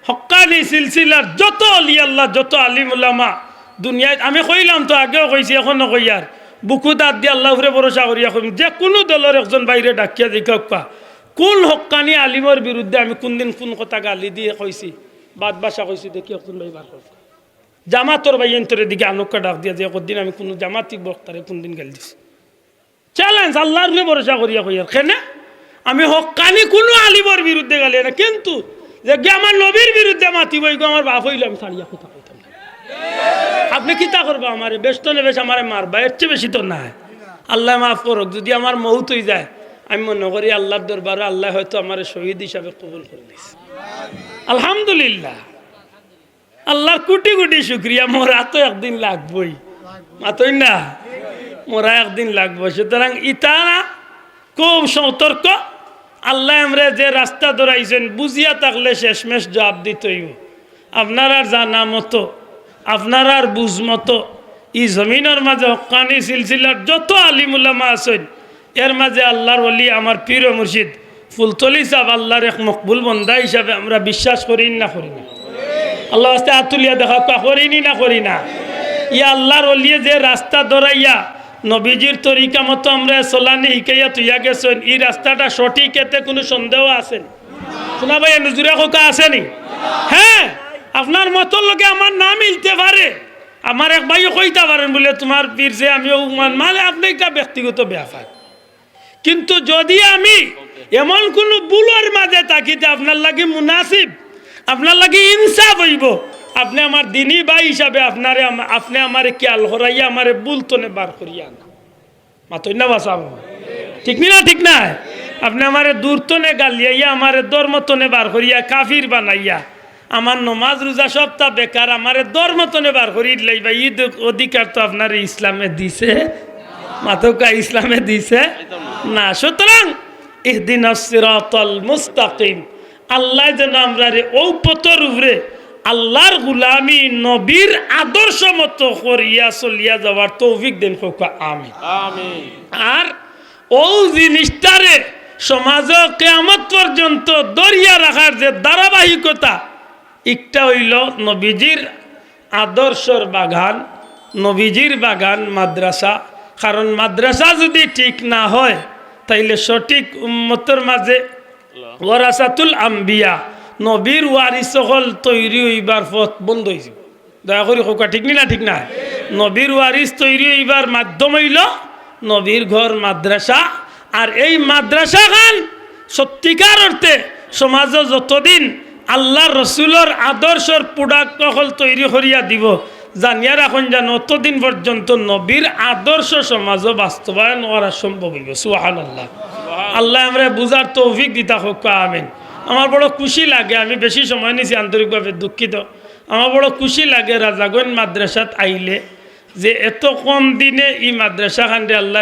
হক্কানি সিলসিলার যত অলি আল্লাহ, যত আলিম উলামা দুনিয়ায়, আমি কইলাম তো আগেও কইছি এখনো কইয়ার, বুকু দাঁত দিয়ে আল্লাহরে ভরসা করিয়া কইম, যে কোনো দলের একজন বাইরে ডাকিয়া দেখা কোন হক্কানি আলিমের বিরুদ্ধে আমি কোন দিন কোন কথা গালি দিয়ে কইছি, বাদ বাসা কইছি দেখি একজন ভাই বার করব জামাতর ভাই এন্তরের দিকে আনুকা ডাক দিয়া যে একদিন আমি কোনো জামাতি বক্তারে কোনদিন গাল দিছি চ্যালেঞ্জ আল্লাহর উপরে ভরসা করিয়া কই আর কেন আমি হক্কানি কোনো আলিমর বিরুদ্ধে গালি না কিন্তু যে আমার নবীর বিরুদ্ধে মাতিব গো আমার বাপ হইলে আমি ছাড়িয়া কথা কইতাম না আপনি কি তা করবা আমারে বেষ্টনে বেশ আমারে মারবা এর চেয়ে বেশি তো না আল্লাহ মাফ করুক যদি আমার মৌত হয়ে যায় আমি মনে করি আল্লাহর দরবারে আল্লাহ হয়তো আমার শহীদ হিসাবে কবুল করে দিয়েছে আলহামদুলিল্লাহ আল্লাহর কোটি কোটি শুক্রিয়া মোরা তো একদিন লাগবই মাতই না মোরা একদিন লাগবো সুতরাং ইটা না খুব সতর্ক আল্লাহ আমরা যে রাস্তা ধরাইছেন বুঝিয়া থাকলে শেষমেশ জবাব দিতেই আপনার আর জানা মতো আপনার আর বুঝ মতো ই জমিনের মাঝে হক্কানি সিলসিলার যত আলিমুল্লামা আছেন এর মাঝে আল্লাহর ওলি আমার পীর ও মুর্শিদ ফুলতলি সাহেব আল্লাহর এক মকবুল বন্দা হিসাবে আমরা বিশ্বাস করি না করি না আল্লাহ আস্তে আতুলিয়া দেখা করিনি না করি না ইয়া আল্লাহর ওলিয়ে যে রাস্তা ধরাইয়া নবীজির তরিকা মতো আমরা চলানি শিকাইয়া তুইয়া গেছেন এই রাস্তাটা সঠিক এতে কোনো সন্দেহ আছেন শোনা ভাই নজুরা কোকা আসেনি হ্যাঁ আপনার মতোর লোকে আমার না মিলতে পারে আমার এক ভাইও কইতে পারেন বলে তোমার পীর যে আমিও মানে আপনি একটা ব্যক্তিগত ব্যাপার কিন্তু যদি আমি এমন কোনো বুলোর মাঝে থাকিতে আপনার লাগে মুনাসিব আপনার লাগে ইনসাফ হইব আপনি আমার দিনী ভাই হিসাবে আপনি আমারে খেয়াল করাইয়া আমারে বুলতনে বার করিয়া না মাতই না বাসাব ঠিক না ঠিক না আপনি আমারে দূরতনে গালিয়াইয়া আমারে ধর্মতনে বার করিয়া কাফির বানাইয়া আমার নমাজ রোজা সপ্তাহ বেকার আমারে ধর্মতনে বার করি লাইবা ঈদ অধিকার তো আপনার ইসলামে দিছে মাতকা ইসলামে দিছে না সুতরাং ইহদিনাস সিরাতাল মুস্তাকিম আল্লাহ যেন আমরা ও পথর উপরে আল্লাহর গুলামি নবীর আদর্শ মতো করিয়া চলিয়া যাওয়ার তৌফিক দেন হোক আমিন আমিন আর ও জিনিসটারে সমাজ কিয়ামত পর্যন্ত দরিয়া রাখার যে ধারাবাহিকতা একটা হইল নবীজির আদর্শর বাগান নবীজির বাগান মাদ্রাসা কারণ মাদ্রাসা যদি ঠিক না হয় তাইলে সঠিক উম্মতের মাঝে ওয়ারাসাতুল আম্বিয়া নবীর ওয়ারিস হল তৈরি হইবার পথ বন্ধ হয়েছে দয়া করি কোকা ঠিক না ঠিক না নবীর ওয়ারিস তৈরি হইবার মাধ্যম হইল নবীর ঘর মাদ্রাসা আর এই মাদ্রাসা খান সত্যিকার অর্থে সমাজে যতদিন আল্লাহ রসুলের আদর্শের প্রোডাক্ট হল তৈরি করিয়া দিব জানিয়া রাখুন যেন অতদিন পর্যন্ত নবীর আদর্শ সমাজ বাস্তবায়ন করা সম্ভব হইব সুবহানাল্লাহ আল্লাহ আমরা বুঝার তৌফিক দিতা হোক আমিন আমার বড় খুশি লাগে আমি বেশি সময় নিছি আন্তরিকভাবে দুঃখিত আমার বড় খুশি লাগে রাজাগঞ্জ মাদ্রাসাত আইলে যে এত কম দিনে এই মাদ্রাসা খান্ডে আল্লাহ